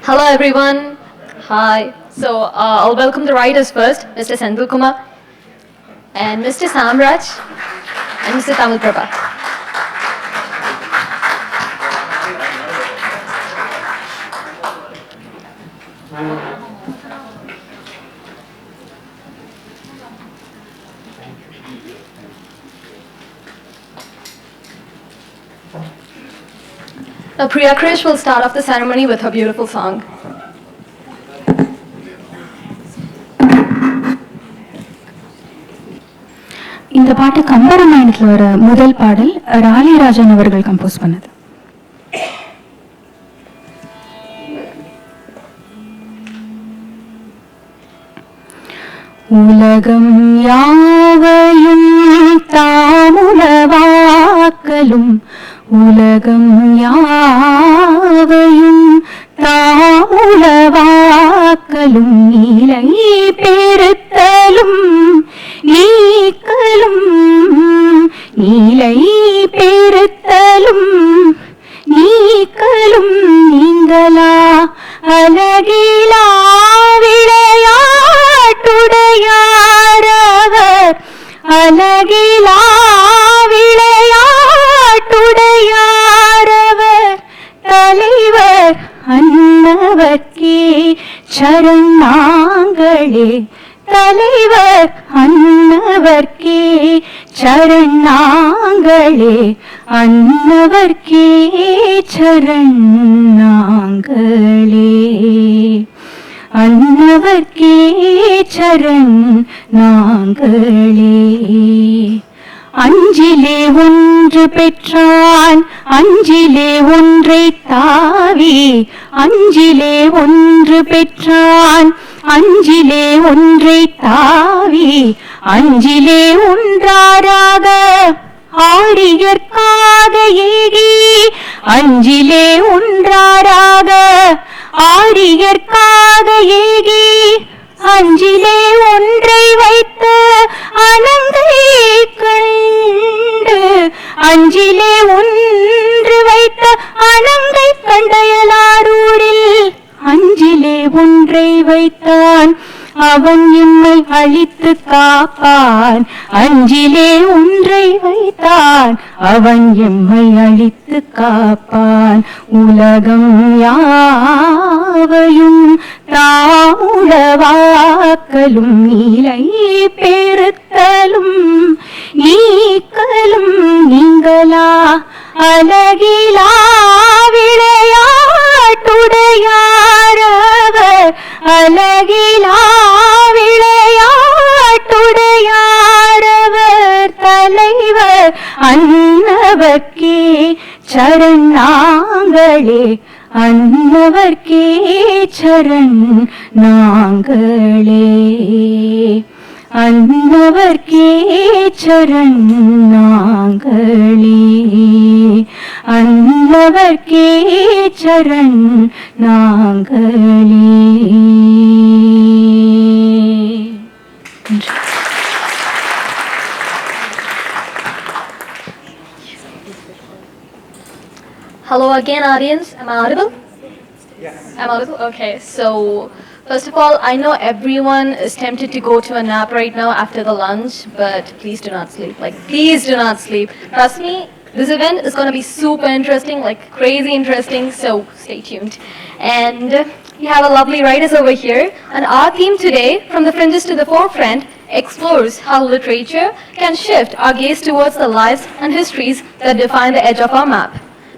Hello everyone. Hi. I'll welcome the writers first, Mr. Senthil Kumar and Mr. Samraj and Mr. Tamil Prabha. Now Priya Krish will start off the ceremony with her beautiful song. இந்த பாட்டு கம்பராமாயணத்தில் வர முதல் பாடல் ராலிராஜன் அவர்கள் compose பண்ணது. உலகம் யாவையும் தாமுலவாக்கலும் உலகம் யாவையும் தாமுலவாக்கலும் நீலை பெருத்தலும் நீக்கலும் நீலை பெருத்தலும் நீக்கலும் நீங்களா அழகிலா விளையாட்டுடையாரவர் அழகிலா விளையாட்டுடையாரவர் தலைவர் அன்னவர்க்கே சரணாங்களே தலைவர் அன்னவர்க்கே சரணாங்களே அன்னவர்க்கே சரணாங்களே அன்னவர்க்கே சரண் நாங்களே அஞ்சிலே ஒன்று பெற்றான் அஞ்சிலே ஒன்றை தாவி அஞ்சிலே ஒன்று பெற்றான் அஞ்சிலே ஒன்றை தாவி அஞ்சிலே ஒன்றாராக ஆரியற்காக ஏகி அஞ்சிலே ஒன்றாராக ஆரியற்காக ஏகி அஞ்சிலே ஒன்றை வைத்து அனங்கை கண்டு அஞ்சிலே ஒன்று வைத்த அனங்கை கண்டயலாரூரில் அஞ்சிலே ஒன்றை வைத்தான் அவன் எம்மை அழித்து காப்பான் அஞ்சிலே ஒன்றை வைத்தான் அவன் எம்மை அழித்து காப்பான் உலகம் யாவையும் தாமுலவாக்கலும் நீலை பெருத்தலும் நீக்கலும் நீங்களா அழகிலா விளையாட்டுடையாரவர் அழகிலா விளையாட்டுடையாரவர் தலைவர் அன்னவர்க்கே சரணாங்களே அன்னவர்க்கே சரண் நாங்களே அன்னவர்க்கே சரண் நாங்களே அன்னவர்க்கே சரண் நாங்களே. Hello again, audience. Am I audible? Yes. I'm audible? Okay. So, first of all, I know everyone is tempted to go to a nap right now after the lunch, but please do not sleep. Please do not sleep. Trust me, this event is going to be super interesting, crazy interesting, so stay tuned. And we have a lovely writers over here, and our theme today, From the Fringes to the Forefront, explores how literature can shift our gaze towards the lives and histories that define the edge of our map.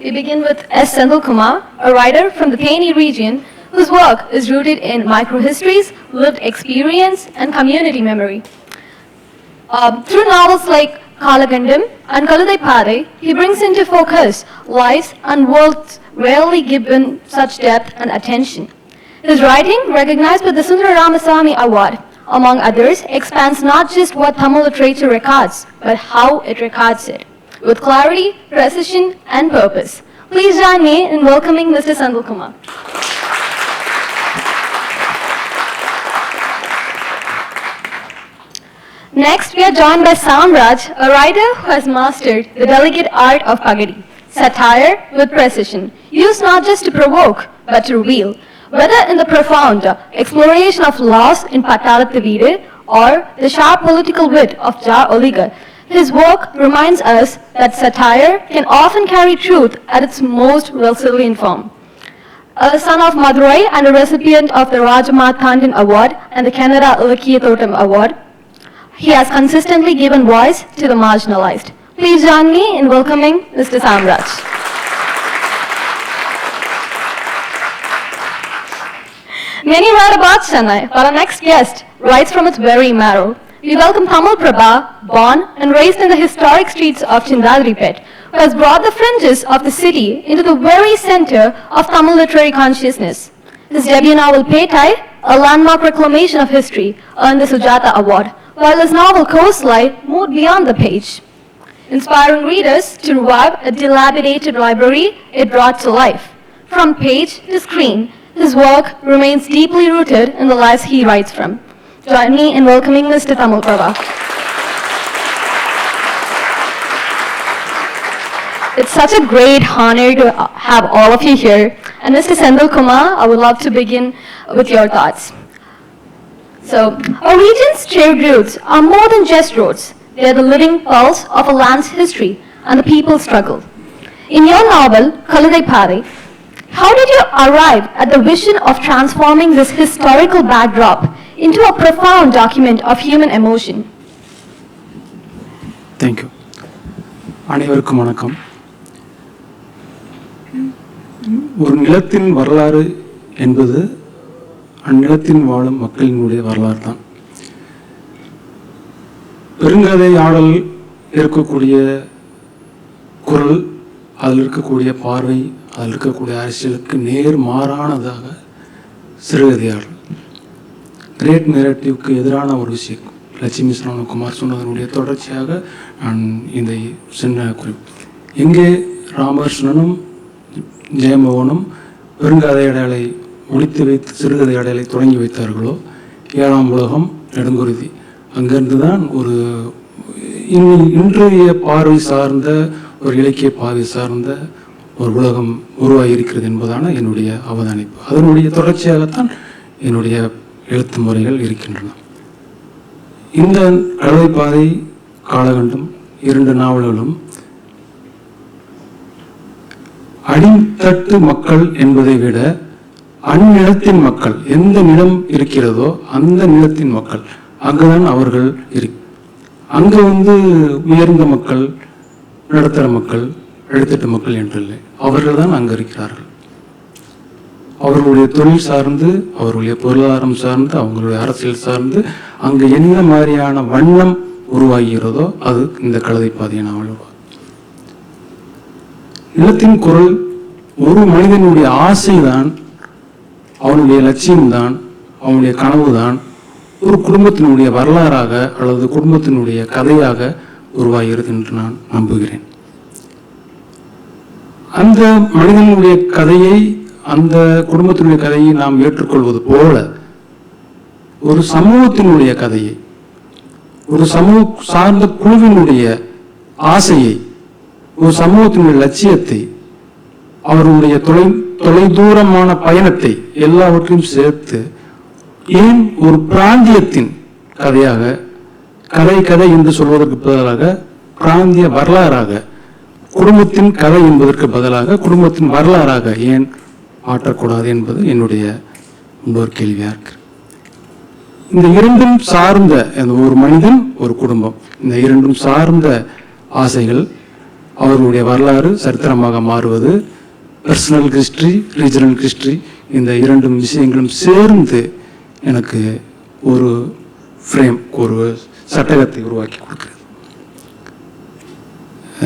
We begin with S. Senthil Kumar, a writer from the Theni region whose work is rooted in microhistories, lived experience, and community memory. Through novels like Kalagandam and Kaludai Pade, he brings into focus lives and worlds rarely given such depth and attention. His writing, recognized with the Sundara Ramasamy Award, among others, expands not just what Tamil literature records, but how it records it, with clarity, precision, and purpose. Please join me in welcoming Mr. Senthil Kumar. Next, we are joined by Samraj, a writer who has mastered the delicate art of pagadi, satire with precision, used not just to provoke, but to reveal. Whether in the profound exploration of loss in Patalathivide or the sharp political wit of Jar Oligar, his work reminds us that satire can often carry truth at its most resilient form. A son of Madurai and a recipient of the Rajamartandan Award and the Kannada Ilakiyathotam Award, he has consistently given voice to the marginalized. Please join me in welcoming Mr. Samraj. Many write about Chennai, but our next guest writes from its very marrow. We welcome Tamal Prabha, born and raised in the historic streets of Chindadripet, who has brought the fringes of the city into the very center of Tamil literary consciousness. His debut novel Petai, a landmark reclamation of history, earned the Sujata Award, while his novel Coastline moved beyond the page. Inspiring readers to revive a dilapidated library it brought to life. From page to screen, his work remains deeply rooted in the lives he writes from. Join me in welcoming Mr. Tamal Prabha. It's such a great honor to have all of you here. And Mr. Sendil Kumar, I would love to begin with your thoughts. So, our region's shared roots are more than just roads. They are the living pulse of a land's history and the people's struggle. In your novel, Kaludai Pari, how did you arrive at the vision of transforming this historical backdrop into a profound document of human emotion? Thank you. அனைவருக்கும் வணக்கம். ஒரு நிலத்தின் வரலாறு என்பது அந்நிலத்தின் வாழும் மக்களினுடைய வரலாறு தான். பெருங்கதை ஆடல் இருக்கக்கூடிய குரல், அதில் இருக்கக்கூடிய பார்வை, அதில் இருக்கக்கூடிய அரசியலுக்கு நேர் மாறானதாக சிறுகதையாடல், கிரேட் நேரட்டிவ்க்கு எதிரான ஒரு விஷயம். லட்சுமி சரவணகுமார் சொன்னதனுடைய தொடர்ச்சியாக நான் இந்த சின்ன குறிப்பு. எங்கே ராமகிருஷ்ணனும் ஜெயமோகனும் பெருங்கதையாடலை முடித்து வைத்து சிறுகதையாடலை தொடங்கி வைத்தார்களோ, 7ஆம் உலகம் நெடுங்குருதி, அங்கிருந்து தான் ஒரு இன்றைய பார்வை சார்ந்த ஒரு இலக்கிய பார்வை சார்ந்த ஒரு உலகம் உருவாகி இருக்கிறது என்பதான என்னுடைய அவதானிப்பு. அதனுடைய தொடர்ச்சியாகத்தான் என்னுடைய எழுத்து முறைகள் இருக்கின்றன. இந்த கழுதைப்பாதை, காலகண்டம் 2 நாவல்களும் அடித்தட்டு மக்கள் என்பதை விட அந்நிலத்தின் மக்கள், எந்த நிலம் இருக்கிறதோ அந்த நிலத்தின் மக்கள், அங்குதான் அவர்கள் அங்கே உயர்ந்த மக்கள், நடுத்தர மக்கள், அடித்தட்டு மக்கள் என்றில்லை, அவர்கள் தான் அங்கே இருக்கிறார்கள். அவர்களுடைய தொழில் சார்ந்து, அவர்களுடைய பொருளாதாரம் சார்ந்து, அவங்களுடைய அரசியல் சார்ந்து அங்கு என்ன மாதிரியான வண்ணம் உருவாகிறதோ அது இந்த கழுதைப்பாதையை நாவல். நிலத்தின் குரல் ஒரு மனிதனுடைய ஆசைதான், அவனுடைய லட்சியம்தான், அவனுடைய கனவுதான் ஒரு குடும்பத்தினுடைய வரலாறாக அல்லது குடும்பத்தினுடைய கதையாக உருவாகிறது என்று நான் நம்புகிறேன். அந்த மனிதனுடைய கதையை, அந்த குடும்பத்தினுடைய கதையை நாம் ஏற்றுக்கொள்வது போல ஒரு சமூகத்தினுடைய கதையை, ஒரு சமூக சார்ந்த குழுவினுடைய ஆசையை, ஒரு சமூகத்தினுடைய லட்சியத்தை, அவருடைய தொலைதூரமான பயணத்தை எல்லாவற்றையும் சேர்த்து ஏன் ஒரு பிராந்தியத்தின் கதையாக, கதை என்று சொல்வதற்கு பதிலாக பிராந்திய வரலாறாக, குடும்பத்தின் கதை என்பதற்கு பதிலாக குடும்பத்தின் வரலாறாக ஏன் மாற்றக்கூடாது என்பது என்னுடைய இன்னொரு கேள்வியாக இருக்கு. இந்த இரண்டும் சார்ந்த ஒரு மனிதன், ஒரு குடும்பம், இந்த இரண்டும் சார்ந்த ஆசைகள், அவர்களுடைய வரலாறு சரித்திரமாக மாறுவது, பர்சனல் ஹிஸ்டரி, ரீஜனல் ஹிஸ்டரி, இந்த இரண்டும் விஷயங்களும் சேர்ந்து எனக்கு ஒரு ஃப்ரேம், ஒரு சட்டகத்தை உருவாக்கி கொடுக்குறது.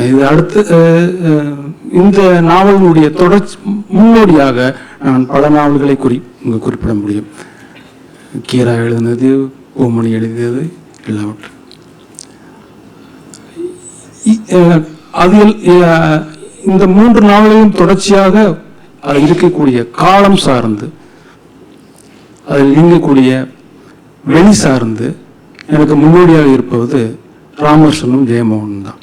இது அடுத்து இந்த நாவலினுடைய தொடர்ச்சி முன்னோடியாக நான் பல நாவல்களை இங்கு குறிப்பிட முடியும். கீரா எழுதினது, ஓமணி எழுதியது, எல்லாவற்றும் அதில் இந்த 3 நாவலையும் தொடர்ச்சியாக அதில் இருக்கக்கூடிய காலம் சார்ந்து, அதில் இயங்கக்கூடிய வெளி சார்ந்து எனக்கு முன்னோடியாக இருப்பது ராமகிருஷ்ணனும் ஜெயமோகனும் தான்.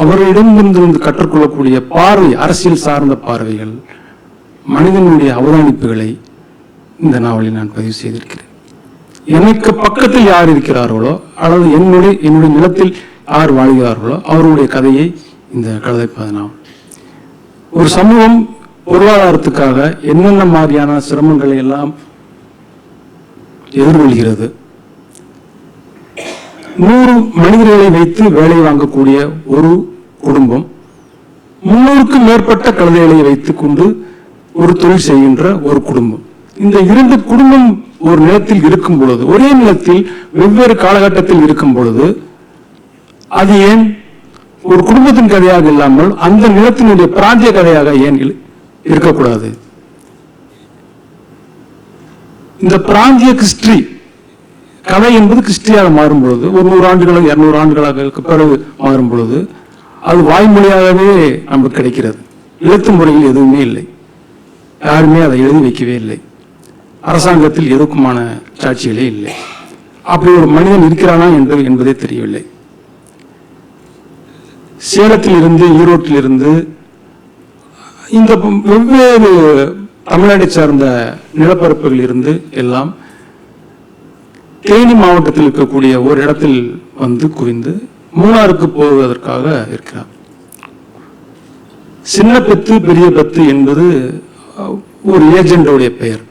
அவர்களிடமிருந்து கற்றுக்கொள்ளக்கூடிய பார்வை, அரசியல் சார்ந்த பார்வைகள், மனிதனுடைய அவதானிப்புகளை இந்த நாவலில் நான் பதிவு செய்திருக்கிறேன். எனக்கு பக்கத்தில் யார் இருக்கிறார்களோ அல்லது என்னுடைய நிலத்தில் யார் வாழ்கிறார்களோ அவருடைய கதையை இந்த கழுதைப்பாதை நாவல். ஒரு சமூகம் பொருளாதாரத்துக்காக என்னென்ன மாதிரியான சிரமங்களை எல்லாம் எதிர்கொள்கிறது. 100 மனிதர்களை வைத்து வேலை வாங்கக்கூடிய ஒரு குடும்பம் 300க்கும் மேற்பட்ட கழுதைகளை வைத்துக் கொண்டு ஒரு தொழில் செய்கின்ற ஒரு குடும்பம். இந்த 2 குடும்பம் ஒரு நிலத்தில் இருக்கும் பொழுது, ஒரே நிலத்தில் வெவ்வேறு காலகட்டத்தில் இருக்கும் பொழுது, அது ஏன் ஒரு குடும்பத்தின் கதையாக இல்லாமல் அந்த நிலத்தினுடைய பிராந்திய கதையாக ஏன் இருக்கக்கூடாது? இந்த பிராந்திய கிறிஸ்டி கதை என்பது கிறிஸ்டியாக மாறும் பொழுது, ஒரு 100 ஆண்டுகளாக 200 ஆண்டுகளாக பிறகு மாறும் பொழுது, அது வாய்மொழியாகவே நமக்கு கிடைக்கிறது. எழுத்து முறையில் எதுவுமே இல்லை, யாருமே அதை எழுதி வைக்கவே இல்லை, அரசாங்கத்தில் எதுக்குமான சாட்சிகளே இல்லை. அப்படி ஒரு மனிதன் இருக்கிறானா என்பதே தெரியவில்லை. சேலத்தில் இருந்து, ஈரோட்டில் இருந்து, இந்த வெவ்வேறு தமிழ்நாட்டை சார்ந்த நிலப்பரப்புகள் இருந்து எல்லாம் தேனி மாவட்டத்தில் இருக்கக்கூடிய ஒரு இடத்தில் வந்து குவிந்து மூணாருக்கு போவதற்காக இருக்கிறார். சின்ன பெத்து பெரிய பெத்து என்பது ஒரு ஏஜென்டோடைய பெயர்.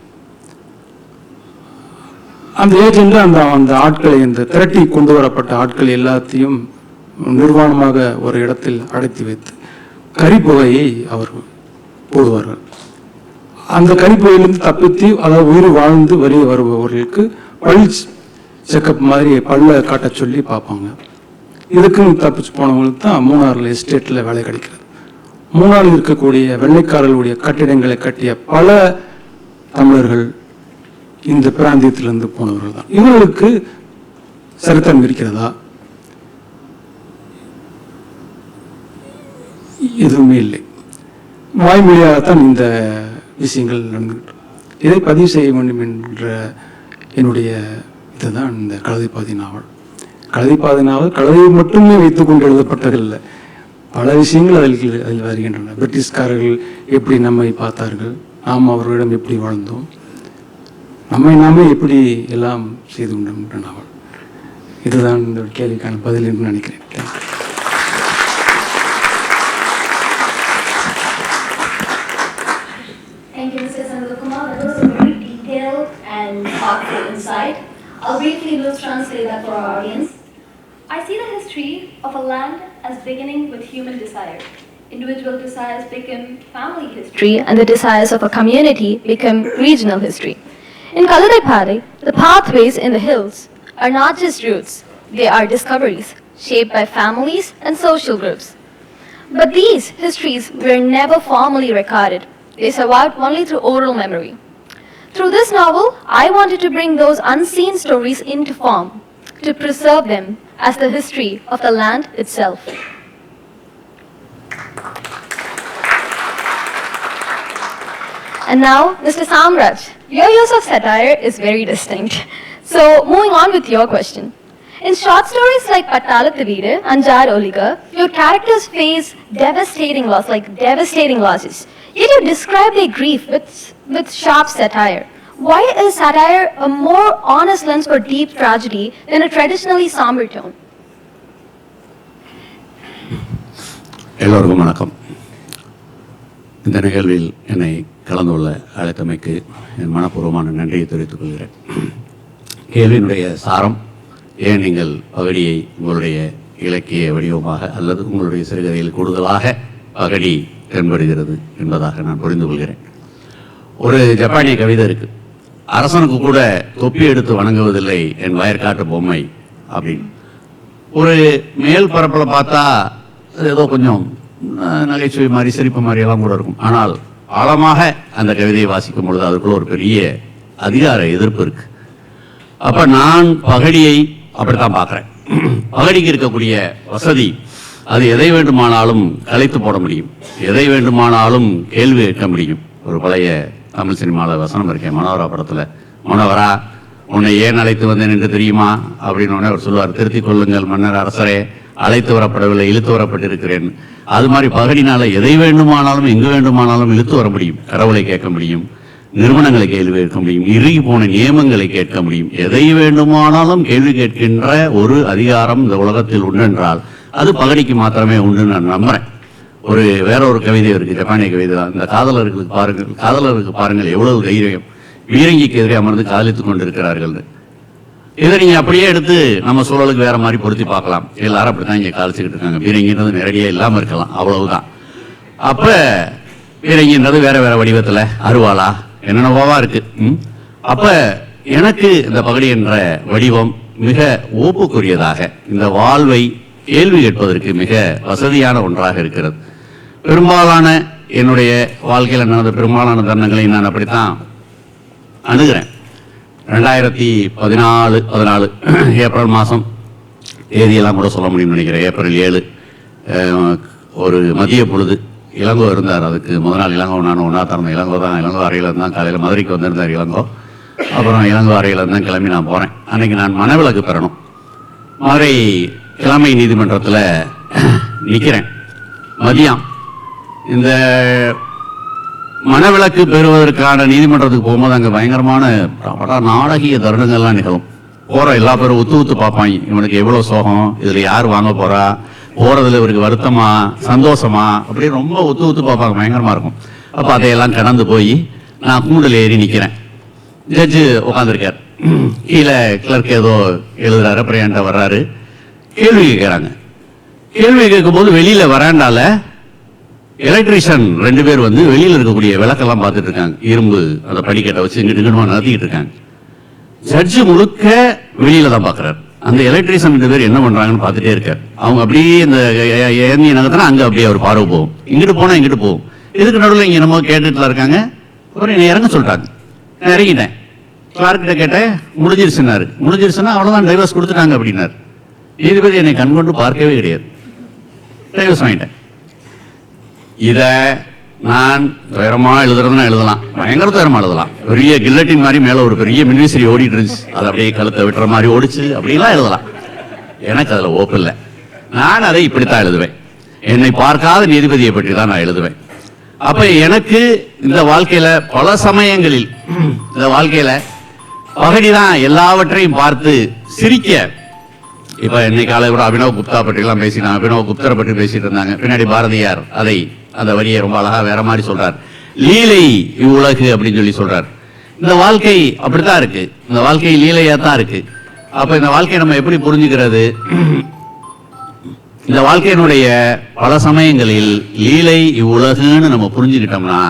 அந்த ஏஜென்ட் அந்த ஆட்களை, இந்த திரட்டி கொண்டு வரப்பட்ட ஆட்கள் எல்லாத்தையும் நிர்வாணமாக ஒரு இடத்தில் அடைத்து வைத்து கரிப்புகையை அவர்கள் போடுவார்கள். அந்த கரிப்புகையிலிருந்து தப்பித்து, அதாவது உயிர் வாழ்ந்து வெளியே வருபவர்களுக்கு பல் செக்கப் மாதிரி பல்ல காட்ட சொல்லி பார்ப்பாங்க. இதுக்குன்னு தப்பிச்சு போனவங்களுக்கு தான் மூணாறுல எஸ்டேட்டில் வேலை கிடைக்கிறது. மூணாறில் இருக்கக்கூடிய வெள்ளைக்காரர்களுடைய கட்டிடங்களை கட்டிய பல தமிழர்கள் இந்த பிராந்தியத்திலிருந்து போனவர்கள் தான். இவர்களுக்கு சரித்திரம் இருக்கிறதா? எதுவுமே இல்லை. வாய்மொழியாகத்தான் இந்த விஷயங்கள் நடந்துகிட்டு. இதை பதிவு செய்ய வேண்டும் என்ற என்னுடைய இதுதான் இந்த கழுதைப்பாதை நாவல். கழுதைப்பாதை நாவல் கழுதையை மட்டுமே வைத்துக் கொண்டு எழுதப்பட்டதில்லை, பல விஷயங்கள் அதில் வருகின்றன. பிரிட்டிஷ்காரர்கள் எப்படி நம்மை பார்த்தார்கள், நாம் அவர்களிடம் எப்படி வாழ்ந்தோம், நம்மை நாமே எப்படி எல்லாம் செய்து கொண்ட நாவல். இதுதான் இந்த கேள்விக்கான பதில் என்று நினைக்கிறேன். Thank you, Mr. Sandakumar. That was a very detailed and thoughtful insight. I'll briefly translate that for our audience. I see the history of a land as beginning with human desire. Individual desires become family history, and the desires of a community become regional history. In Kaludaipadai, the pathways in the hills are not just routes, they are discoveries, shaped by families and social groups. But these histories were never formally recorded. They survived only through oral memory. Through this novel, I wanted to bring those unseen stories into form, to preserve them as the history of the land itself. And now, Mr. Samraj, your use of satire is very distinct. So, moving on with your question. In short stories like Pattalathivide and Jar Oliga, your characters face devastating losses. Yet you describe their grief with sharp satire. Why is satire a more honest lens for deep tragedy than a traditionally somber tone? எல்லோருக்கும் வணக்கம். இந்த நிகழ்வில் என்னை கலந்து கொள்ள அழைத்தமைக்கு என் மனப்பூர்வமான நன்றியை தெரிவித்துக் கொள்கிறேன். கேள்வியினுடைய சாரம், ஏன் நீங்கள் பகடியை உங்களுடைய இலக்கிய வடிவமாக அல்லது உங்களுடைய சிறுகதையில் கூடுதலாக பகடி தென்படுகிறது என்பதாக நான் புரிந்து கொள்கிறேன். ஒரு ஜப்பானிய கவிதை இருக்கு, அரசனுக்கு கூட தொப்பி எடுத்து வணங்குவதில்லை என் வயற்காட்டு பொம்மை அப்படின்னு. ஒரு மேல் பரப்பில் பார்த்தா ஏதோ கொஞ்சம் நகைச்சுவை மாதிரி சிரிப்பு மாதிரி எல்லாம் கூட இருக்கும். ஆனால் ஆழமாக அந்த கவிதையை வாசிக்கும் பொழுது அதுக்குள்ள ஒரு பெரிய அதிகார எதிர்ப்பு இருக்கு. அப்ப நான் பகடியை அப்படித்தான் பார்க்குறேன். பகடிக்கு இருக்கக்கூடிய வசதி, அது எதை வேண்டுமானாலும் கலைத்து போட முடியும், எதை வேண்டுமானாலும் கேள்வி கேட்க முடியும். ஒரு பழைய தமிழ் சினிமாவில் வசனம் இருக்கேன், மனோகரா படத்தில், மனோகரா உன்னை ஏன் அழைத்து வந்தேன் என்று தெரியுமா அப்படின்னு உடனே அவர் சொல்லுவார், திருத்திக் கொள்ளுங்கள் மன்னர் அரசரே, அழைத்து வரப்படவில்லை, இழுத்து வரப்பட்டிருக்கிறேன். அது மாதிரி பகடினால எதை வேண்டுமானாலும் எங்கு வேண்டுமானாலும் இழுத்து வர முடியும். கடவுளை கேட்க முடியும், நிறுவனங்களை கேள்வி கேட்க முடியும், இறுகி போன நியமங்களை கேட்க முடியும். எதை வேண்டுமானாலும் கேள்வி கேட்கின்ற ஒரு அதிகாரம் இந்த உலகத்தில் உண்டென்றால் அது பகடிக்கு மாத்திரமே உண்டு நான் நம்புறேன். வேற ஒரு கவிதை இருக்கு, ஜப்பானிய கவிதை தான். இந்த காதலருக்கு பாருங்கள் எவ்வளவு தைரியம், பீரங்கிக்கு எதிரே அமர்ந்து காதலித்துக் கொண்டிருக்கிறார்கள். இதை நீங்க அப்படியே எடுத்து நம்ம சூழலுக்கு வேற மாதிரி பொருத்தி பார்க்கலாம். எல்லாரும் அப்படித்தான் இங்க காலிச்சுக்கிட்டு இருக்காங்க. பீரங்கின்றது நேரடியா இல்லாம இருக்கலாம், அவ்வளவுதான். அப்ப பீரங்கின்றது வேற வேற வடிவத்துல அருவாளா என்னென்னவா இருக்கு. அப்ப எனக்கு இந்த பகடி என்ற வடிவம் மிக ஓப்புக்குரியதாக, இந்த வாழ்வை கேள்வி கேட்பதற்கு மிக வசதியான ஒன்றாக இருக்கிறது. பெரும்பாலான என்னுடைய வாழ்க்கையில் நடந்த பெரும்பாலான தருணங்களை நான் அப்படித்தான் அணுகிறேன். 2014 ஏப்ரல் மாதம் தேதியெல்லாம் கூட சொல்ல முடியும்னு நினைக்கிறேன். ஏப்ரல் 7 ஒரு மதிய பொழுது இளங்கோ இருந்தார். அதுக்கு முதல் நாள் இளங்கோ நான் ஒன்றா திறந்தேன். இளங்கோ அறையில் இருந்தால் காலையில் மதுரைக்கு வந்திருந்தார் இளங்கோ. அப்புறம் இளங்கோ அறையில் இருந்தால் கிளம்பி நான் போகிறேன். அன்றைக்கி நான் மனவிலக்கு பெறணும். மதுரை கிழமை நீதிமன்றத்தில் நிற்கிறேன். மதியம் இந்த மனவிலக்கு பெறுவதற்கான நீதிமன்றத்துக்கு போகும்போது அங்கே பயங்கரமான நாடகிய தருணங்கள்லாம் நிகழும். போகிற எல்லா பேரும் உத்து பார்ப்பாங்க, இவனுக்கு எவ்வளோ சோகம், இதில் யார் வாங்க போகிறா, போகிறதுல இவருக்கு வருத்தமா சந்தோஷமா அப்படின்னு ரொம்ப உத்து பார்ப்பாங்க, பயங்கரமாக இருக்கும். அப்போ அதையெல்லாம் கடந்து போய் நான் கூண்டில் ஏறி நிற்கிறேன். ஜட்ஜு உட்காந்துருக்கார். கீழே கிளர்க் ஏதோ எழுதுறாரு. அப்புறம் என்கிட்ட வர்றாரு, கேள்வி கேட்குறாங்க. கேள்வி கேட்கும்போது வெளியில் வராண்டால எலக்ட்ரிஷியன் 2 பேர் வந்து வெளியில் இருக்கக்கூடிய விளக்கெல்லாம் பார்த்துட்டு இருக்காங்க. இரும்பு அந்த படிக்கட்டை வச்சு இங்கிட்டு நடத்திக்கிட்டு இருக்காங்க. ஜட்ஜு முழுக்க வெளியில தான் பார்க்குறாரு. அந்த எலக்ட்ரிஷியன் 2 பேர் என்ன பண்றாங்கன்னு பார்த்துட்டே இருக்காரு. அவங்க அப்படியே இந்த ஏந்தி நகர்த்தினா அங்கே அப்படியே அவர் பார்வை போகும், இங்கிட்டு போனால் இங்கிட்டு போகும். இதுக்கு நடுவில் இங்கே நம்ம கேட்டுட்டுலாம் இருக்காங்க. அப்புறம் என்னை இறங்க சொல்லிட்டாங்க. நான் இறங்கிட்டேன். கிளார்க்கிட்ட கேட்டேன், முடிஞ்சிருச்சுன்னாரு. முடிஞ்சிருச்சுன்னா அவ்வளோதான், டைவர்ஸ் கொடுத்துட்டாங்க அப்படின்னாரு. நீதிபதி என்னை கண்கொண்டு பார்க்கவே கிடையாது. டைவர்ஸ் வாங்கிட்டேன். இதை நான் துயரமா எழுதுறதுன்னா எழுதலாம், பயங்கர துயரமா எழுதலாம். பெரிய கில்லட்டின் மாதிரி மேல ஒரு பெரிய மின்விசிறி ஓடிட்டு இருந்துச்சு, அதை அப்படியே கழுத்தை விட்டுற மாதிரி ஓடிச்சு, அப்படிலாம் எழுதலாம். எனக்கு அதுல ஓப்பு இல்லை. நான் அதை இப்படித்தான் எழுதுவேன். என்னை பார்க்காத நீதிபதியை பற்றி தான் நான் எழுதுவேன். அப்ப எனக்கு இந்த வாழ்க்கையில பல சமயங்களில் இந்த வாழ்க்கையில பகடிதான் எல்லாவற்றையும் பார்த்து சிரிக்க. இப்ப இன்னைக்கு காலை கூட அபினவ் குப்தா பற்றி எல்லாம் பேசினாங்க, அபினவ் குப்தரை பற்றி பேசிட்டு இருந்தாங்க. பின்னாடி பாரதியார் அந்த வரியை ரொம்ப அழகா வேற மாதிரி சொல்றார். லீலை இவ்வுலகு அப்படின்னு சொல்லி சொல்றார். இந்த வாழ்க்கை அப்படித்தான் இருக்கு, இந்த வாழ்க்கை லீலையா தான் இருக்கு. அப்ப இந்த வாழ்க்கையை நம்ம எப்படி புரிஞ்சுக்கிறது? இந்த வாழ்க்கையினுடைய பல சமயங்களில் லீலை இவ்வுலகுன்னு நம்ம புரிஞ்சுக்கிட்டோம்னா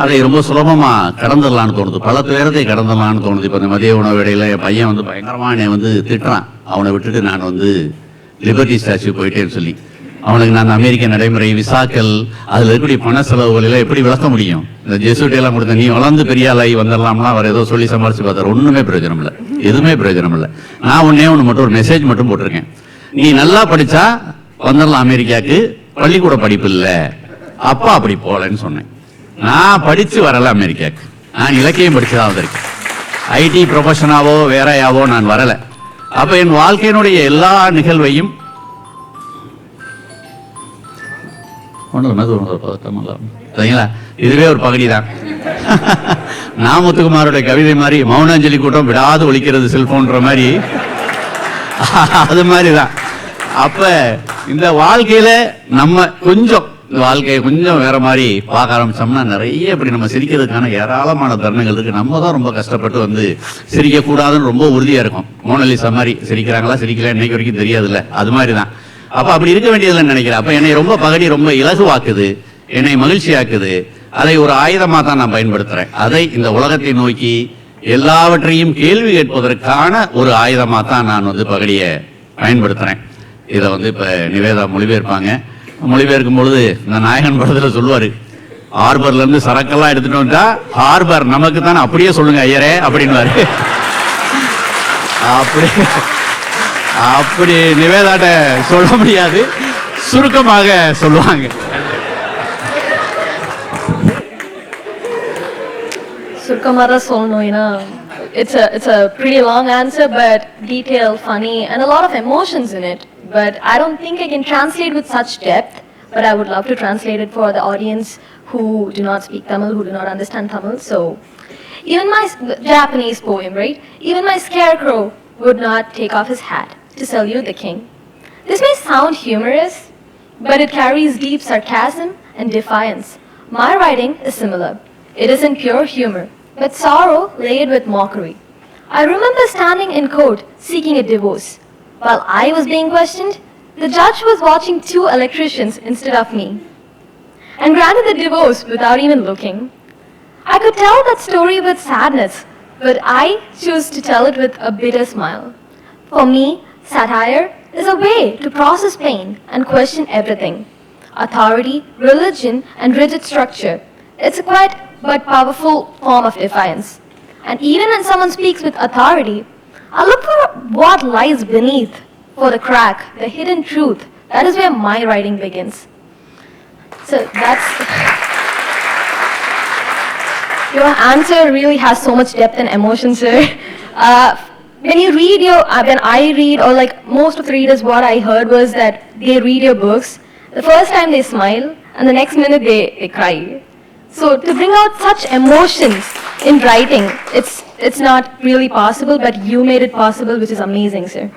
அதை ரொம்ப சுலபமா கடந்துடலான்னு தோணுது. பல துயரத்தை கடந்துடலான்னு தோணுது. இப்ப இந்த மதிய உணவு இடையில என் பையன் வந்து பயங்கரமா என்னை வந்து திட்டுறான். அவனை விட்டுட்டு நான் வந்து லிபர்ட்டி ஸ்டாச்சு போயிட்டேன்னு சொல்லி அவனுக்கு நான் அமெரிக்க நடைமுறை விசாக்கள் அதுல இருக்கக்கூடிய பண செலவுகள் எல்லாம் எப்படி விளக்க முடியும்? இந்த ஜெசுட்டி எல்லாம் கொடுத்த நீ வளர்ந்து பெரிய ஆளாகி வந்துடலாம்னா அவர் ஏதோ சொல்லி சமாளிச்சு பார்த்தார். ஒண்ணுமே பிரயோஜனம் இல்லை, எதுவுமே பிரயோஜனம் இல்லை. நான் ஒன்னே ஒன்று மட்டும் ஒரு மெசேஜ் மட்டும் போட்டிருக்கேன். நீ நல்லா படிச்சா வந்துடலாம் அமெரிக்காவுக்கு, பள்ளிக்கூட படிப்பு இல்லை, அப்பா அப்படி போகலன்னு சொன்னேன். நான் படிச்சு வரல அமெரிக்காவுக்கு, நான் இலக்கியம் படிச்சுதான் வந்திருக்கேன். ஐடி ப்ரொஃபஷனாவோ வேறையாவோ நான் வரல. அப்ப என் வாழ்க்கையினுடைய எல்லா நிகழ்வையும் இதுவே ஒரு பகுதி தான். நாமுத்துக்குமாரோட கவிதை மாதிரி மௌனாஞ்சலி கூட்டம் விடாது ஒலிக்கிறது செல்போன்ற மாதிரி அது மாதிரிதான். அப்ப இந்த வாழ்க்கையில நம்ம கொஞ்சம் இந்த வாழ்க்கையை கொஞ்சம் வேற மாதிரி பார்க்க ஆரம்பிச்சோம்னா நிறைய இப்படி நம்ம சிரிக்கிறதுக்கான ஏராளமான தருணங்கள் இருக்கு. நம்ம தான் ரொம்ப கஷ்டப்பட்டு வந்து சிரிக்க கூடாதுன்னு ரொம்ப உறுதியா இருக்கும். மோனலிசா மாதிரி சிரிக்கிறாங்களா சிரிக்கல இன்னைக்கு வரைக்கும் தெரியாதுல்ல, அது மாதிரிதான். அப்ப அப்படி இருக்க வேண்டியதுன்னு நினைக்கிறேன். அப்ப என்னை ரொம்ப பகடி ரொம்ப இலகுவாக்குது, என்னை மகிழ்ச்சியாக்குது. அதை ஒரு ஆயுதமா தான் நான் பயன்படுத்துறேன். அதை இந்த உலகத்தை நோக்கி எல்லாவற்றையும் கேள்வி கேட்பதற்கான ஒரு ஆயுதமா தான் நான் வந்து பகடியை பயன்படுத்துறேன். இதை வந்து இப்ப நிவேதா மொழிபெயர்ப்பாங்க. மொழிபெயர்க்கும் பொழுது இந்த நாயகன் படத்துல சொல்லுவாரு, ஹார்பர்ல இருந்து சரக்கெல்லாம் எடுத்துட்டு வந்தா ஹார்பர் நமக்கு தானே, அப்படியே சொல்லுங்க ஐயரே அப்படின்னு. அப்படி நிவேதாட்ட சொல்ல முடியாது, சுருக்கமாக சொல்லுவாங்க. சுருக்கமாக தான் சொல்லணும், ஏன்னா it's a pretty long answer, but detailed, funny, and a lot of emotions in it. But I don't think I can translate with such depth, but I would love to translate it for the audience who do not speak Tamil, who do not understand Tamil. So, even my Japanese poem, right? Even my scarecrow would not take off his hat to salute the king. This may sound humorous, but it carries deep sarcasm and defiance. My writing is similar. It isn't pure humor, but sorrow laid with mockery. I remember standing in court seeking a divorce. While I was being questioned, the judge was watching 2 electricians instead of me and granted the divorce without even looking. I could tell that story with sadness, but I choose to tell it with a bitter smile. For me, satire is a way to process pain and question everything. Authority, religion, and rigid structure. It's a quiet but powerful form of defiance. And even when someone speaks with authority, I look for what lies beneath, for the crack, the hidden truth. That is where my writing begins. So that's... Your answer really has so much depth and emotion, sir. When I read, or like most of the readers, what I heard was that they read your books. The first time they smile, and the next minute they cry. So to bring out such emotions in writing, it's not really possible, but you made it possible, which is amazing, sir.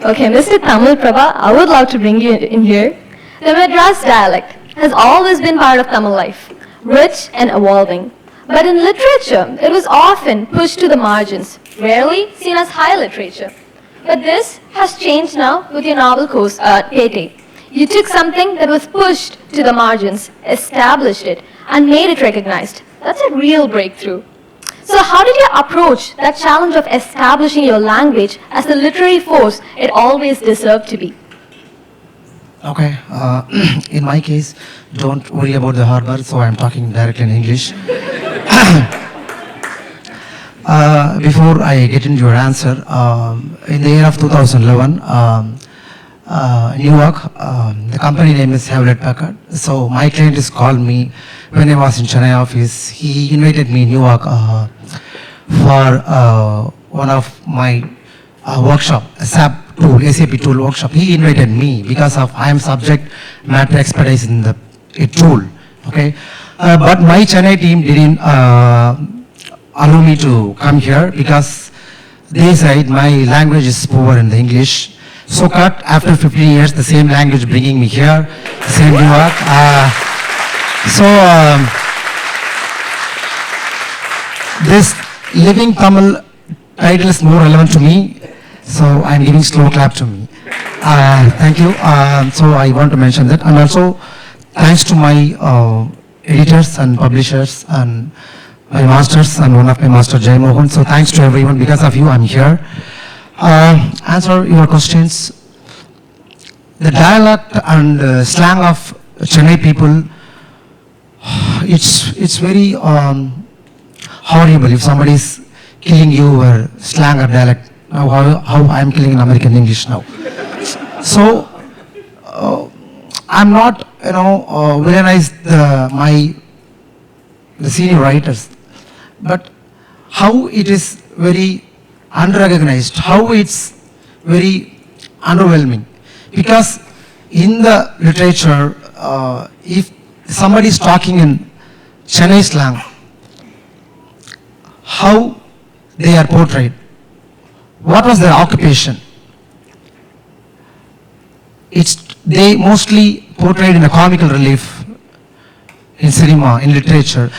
Okay, Mr. Tamil Prabha, I would love to bring you in here. The Madras dialect has always been part of Tamil life, rich and evolving. But in literature, it was often pushed to the margins, rarely seen as high literature. But this has changed now with your novel course, Pete. You took something that was pushed to the margins, established it, and made it recognized. That's a real breakthrough. So how did you approach that challenge of establishing your language as the literary force it always deserved to be? Okay, in my case, don't worry about the harbor, so I'm talking directly in English. Before I get into your answer, in the year of 2011, Newark, the company name is Hewlett Packard. So my client has called me when I was in Chennai office. He invited me in Newark for one of my workshop, SAP tool workshop. He invited me because of I am subject matter expertise in the tool. Okay, but my Chennai team didn't allow me to come here because they said my language is poor in the English. So cut after 15 years, the same language bringing me here, same Newark. This Living Tamil title is more relevant to me. So I'm giving slow clap to me. Thank you. So I want to mention that, and also thanks to my editors and publishers and my masters and one of my master Jay Mohan. So thanks to everyone. Because of you, I'm here. Answer your questions. The dialect and slang of Chennai people, it's very horrible if somebody is killing you or slang or dialect. Now how I'm killing in American English now. So I'm not, villainize the senior writers, but how it is very unrecognized, how it's very underwhelming. Because in the literature, if somebody is talking in Chennai slang, how they are portrayed. What was their occupation? They mostly portrayed in a comical relief in cinema, in literature.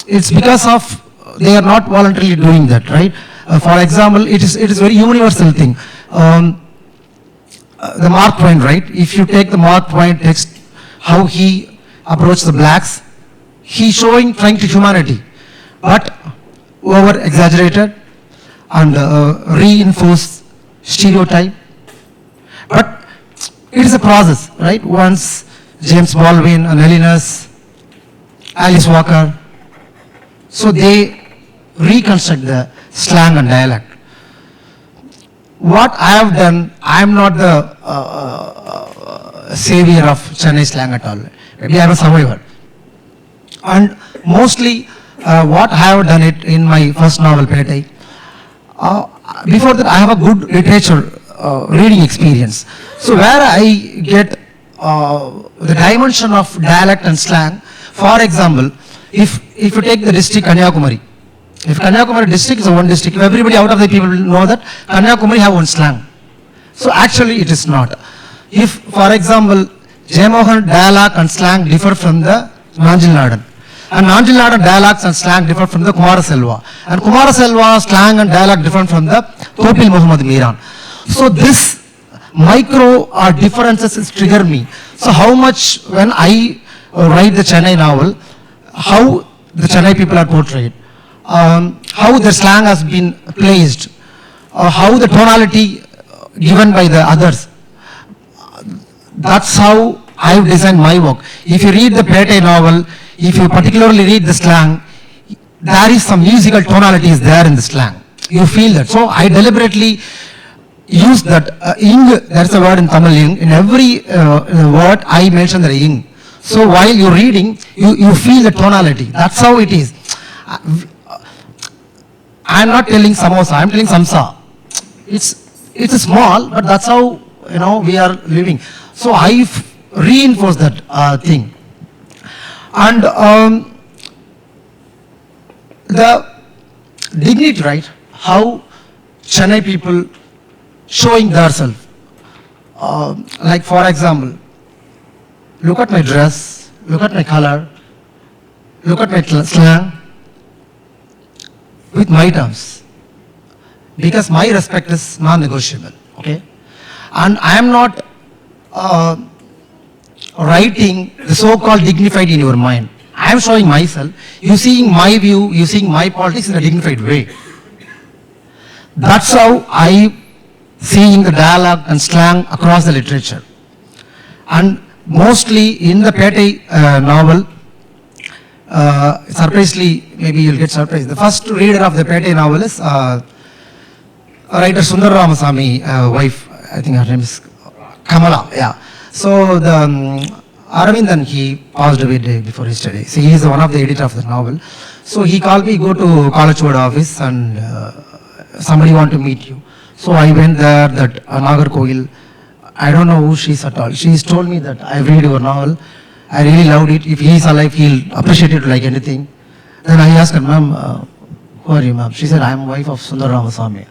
It's because of they are not voluntarily doing that, right? For example, it is very universal thing. The Mark Twain, right? If you take the Mark Twain text, how he approached the blacks, he's trying to humanity, but over exaggerated and reinforce stereotype. But it is a process, right? Once James Baldwin and Elinas, Alice Walker, so they reconstruct the slang and dialect. What I have done, I am not the savior of Chennai slang at all. Maybe I am a survivor. And mostly what I have done it in my first novel, Petai. Before that, I have a good literature reading experience. So where I get the dimension of dialect and slang, for example, if you take the district Kanyakumari, if Kanyakumari district is one district, if everybody out of the people know that Kanyakumari have one slang. So actually it is not. If, for example, Jayamohan dialect and slang differ from the Nanjil Nadan, and Nanjil Nadan dialects and slang differ from the Kumaraselva, and Kumaraselva slang and dialect different from the Topil Muhammad Miran. So this micro differences trigger me. So how much when I write the Chennai novel, how the Chennai people are portrayed, how the slang has been placed, how the tonality given by the others. That's how I've designed my work. If you read the Petai novel, if you particularly read the slang, there is some musical tonalities there in the slang. You feel that. So I deliberately use that ing, there's a word in Tamil ing, in every word I mention the ing. So while you're reading, you feel the tonality. That's how it is. I'm not telling samosa, I'm telling samsa. It's small, but that's how, we are living. So I reinforce that thing. And the dignity, right? How Chennai people showing themselves. Like for example, look at my dress, look at my color, look at my slang, with my terms. Because my respect is non-negotiable, okay? And I am not writing the so-called dignified in your mind. I am showing myself, you seeing my view, you seeing my politics in a dignified way. That's how I seeing the dialogue and slang across the literature. And mostly in the Petai novel, surprisingly, maybe you'll get surprised. The first reader of the Petai novel is writer Sundar Ramasamy wife, I think her name is Kamala, yeah. So the Aravindan, he passed away day before yesterday. So he is one of the editor of the novel. So he called me, go to Kalachwad office and somebody want to meet you. So I went there, that Nagarkoil, I don't know who she is at all. She's told me that I read your novel, I really loved it. If he is alive, he'll appreciate it like anything. Then I asked her, ma'am, who are you, ma'am? She said, I'm wife of Sundar Ramasamy.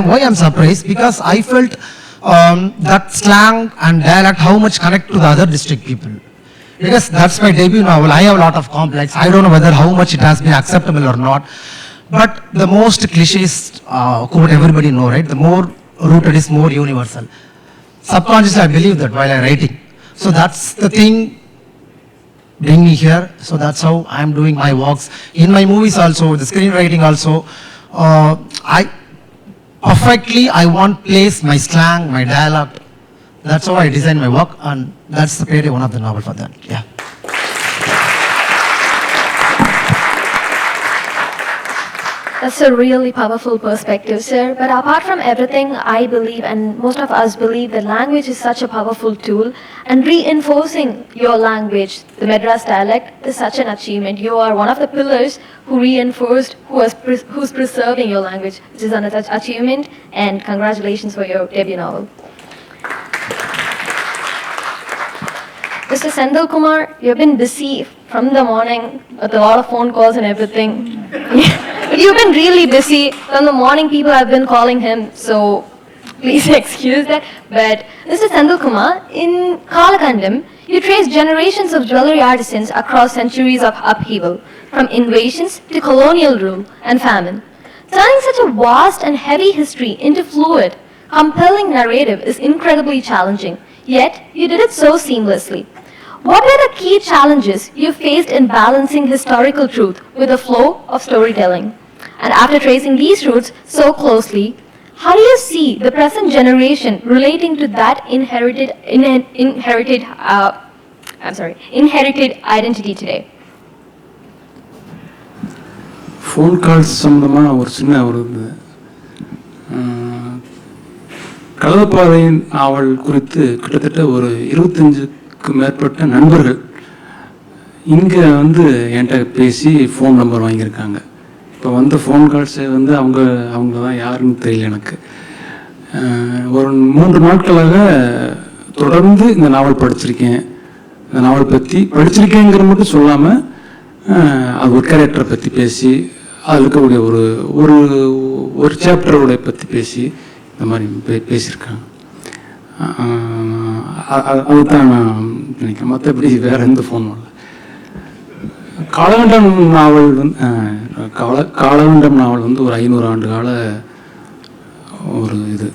Why I'm surprised? Because I felt that slang and dialect, how much connect to the other district people. Because that's my debut novel. I have a lot of complex. I don't know whether how much it has been acceptable or not. But the most cliches quote everybody know, right? The more rooted is more universal. Subconsciously, I believe that while I'm writing. So that's the thing bring me here. So that's how I'm doing my works. In my movies also, the screenwriting also, I want place my slang, my dialogue. That's how I design my work, and that's the Petai one of the novel for that. Yeah. That's a really powerful perspective, sir. But apart from everything, I believe, and most of us believe, that language is such a powerful tool, and reinforcing your language, the Madras dialect, is such an achievement. You are one of the pillars who reinforced, who's preserving your language, which is another achievement, and congratulations for your debut novel. Mr. Sendil Kumar, you've been busy from the morning with a lot of phone calls and everything. You've been really busy. From the morning, people have been calling him, so please excuse that. But Mr. Sendil Kumar, in Kalakandam, you trace generations of jewelry artisans across centuries of upheaval, from invasions to colonial rule and famine. Turning such a vast and heavy history into fluid, compelling narrative is incredibly challenging, yet you did it so seamlessly. What were the key challenges you faced in balancing historical truth with the flow of storytelling? And after tracing these roots so closely, how do you see the present generation relating to that inherited identity today? Phone calls சம்மந்தமாக ஒரு சின்ன ஒரு கலதப்பாதையின் நாவல் குறித்து கிட்டத்தட்ட ஒரு 25க்கும் மேற்பட்ட நண்பர்கள் இங்கே வந்து என்கிட்ட பேசி ஃபோன் நம்பர் வாங்கியிருக்காங்க. இப்போ வந்த ஃபோன் கால்ஸை வந்து அவங்க தான் யாருன்னு தெரியல எனக்கு. ஒரு 3 நாட்களாக தொடர்ந்து இந்த நாவல் படிச்சிருக்கேன், இந்த நாவல் பற்றி படிச்சிருக்கேங்கிற மட்டும் சொல்லாமல் அது ஒரு கேரக்டரை பற்றி பேசி அதில் இருக்கக்கூடிய ஒரு சாப்டரோட பற்றி பேசி இந்த மாதிரி பேசியிருக்காங்க. அதுதான் நான் நினைக்கிறேன். மற்றபடி வேற எந்த ஃபோன் வரல. காலகண்டம் நாவல் வந்து காலகண்டம் நாவல் வந்து ஒரு 500 ஆண்டு கால ஒரு இது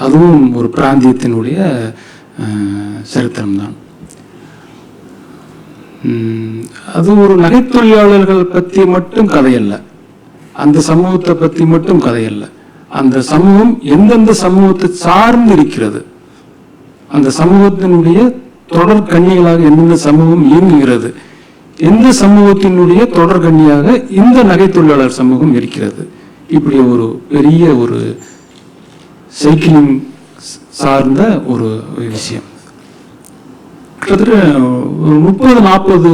அதுவும் ஒரு பிராந்தியத்தினுடைய சரித்திரம் தான். அது ஒரு நகைத்தொழிலாளர்கள் பற்றி மட்டும் கதையல்ல, அந்த சமூகத்தை பற்றி மட்டும் கதையல்ல. அந்த சமூகம் எந்தெந்த சமூகத்தை சார்ந்து இருக்கிறது, அந்த சமூகத்தினுடைய தொடர் கண்ணிகளாக எந்தெந்த சமூகம் இயங்குகிறது, எந்த சமூகத்தினுடைய தொடர் கண்ணியாக இந்த நகைத்தொழிலாளர் சமூகம் இருக்கிறது. இப்படி ஒரு பெரிய ஒரு சைக்கிளிங் சார்ந்த ஒரு விஷயம். கிட்டத்தட்ட ஒரு 30-40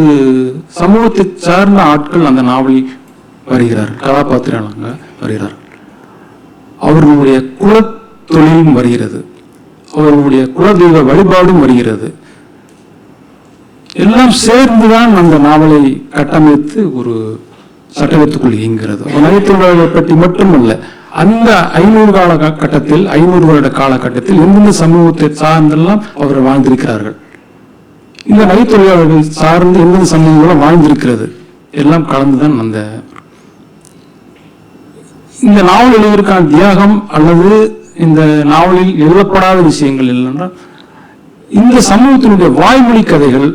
சமூகத்தை சார்ந்த ஆட்கள் அந்த நாவலில் வருகிறார்கள், கதாபாத்திரங்க வருகிறார்கள். அவர்களுடைய குலத்தொழிலும் வருகிறது, அவர்களுடைய குலதெய்வ வழிபாடும் வருகிறது. எல்லாம் சேர்ந்துதான் அந்த நாவலை கட்டமைத்து ஒரு சட்டகத்துக்குள் இயங்குகிறது. நகைத்தொழிலாளர்களை பற்றி மட்டுமல்ல, அந்த 500 காலகட்டத்தில் 500 வருட காலகட்டத்தில் எந்தெந்த சமூகத்தை சார்ந்தெல்லாம் அவர்கள் வாழ்ந்திருக்கிறார்கள், இந்த நகைத்தொழிலாளர்கள் சார்ந்து எந்தெந்த சமூகங்களும் வாழ்ந்திருக்கிறது, எல்லாம் கலந்துதான் அந்த இந்த நாவல் எழுதுவதற்கான தியாகம் அல்லது இந்த நாவலில் எழுதப்படாத விஷயங்கள் இல்லைன்னா இந்த சமூகத்தினுடைய வாய்மொழி கதைகள்,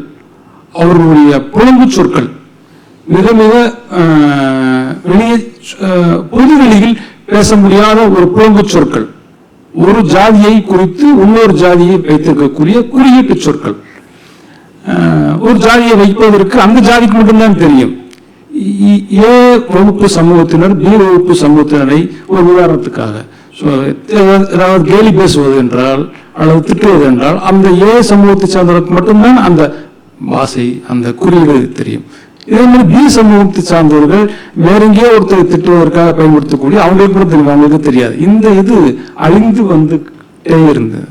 அவர்களுடைய புலம்பு சொற்கள் மிக மிக வெளியே பொதுவெளியில் பேச முடியாத ஒரு புலம்பு சொற்கள், ஒரு ஜாதியை குறித்து இன்னொரு ஜாதியை வைத்திருக்கக்கூடிய குறியீட்டு சொற்கள். ஒரு ஜாதியை வைப்பதற்கு அந்த ஜாதிக்கு மட்டும்தான் தெரியும். ஏ வகுப்பு சமூகத்தினர் பி வகுப்பு சமூகத்தினரை ஒரு உதாரணத்துக்காக ஏதாவது கேலி பேசுவது என்றால் அல்லது திட்டுவது என்றால் அந்த ஏ சமூகத்தை சார்ந்தவர்களுக்கு மட்டும்தான் அந்த பாஷை அந்த குறியீடு தெரியும். இதே மாதிரி பி சமூகத்தை சார்ந்தவர்கள் வேற எங்கேயோ ஒருத்தர் திட்டுவதற்காக பயன்படுத்தக்கூடிய அவங்களுக்கு கூட தெரியும், அவங்களுக்கு தெரியாது. இந்த இது அழிந்து வந்துட்டே இருந்தது.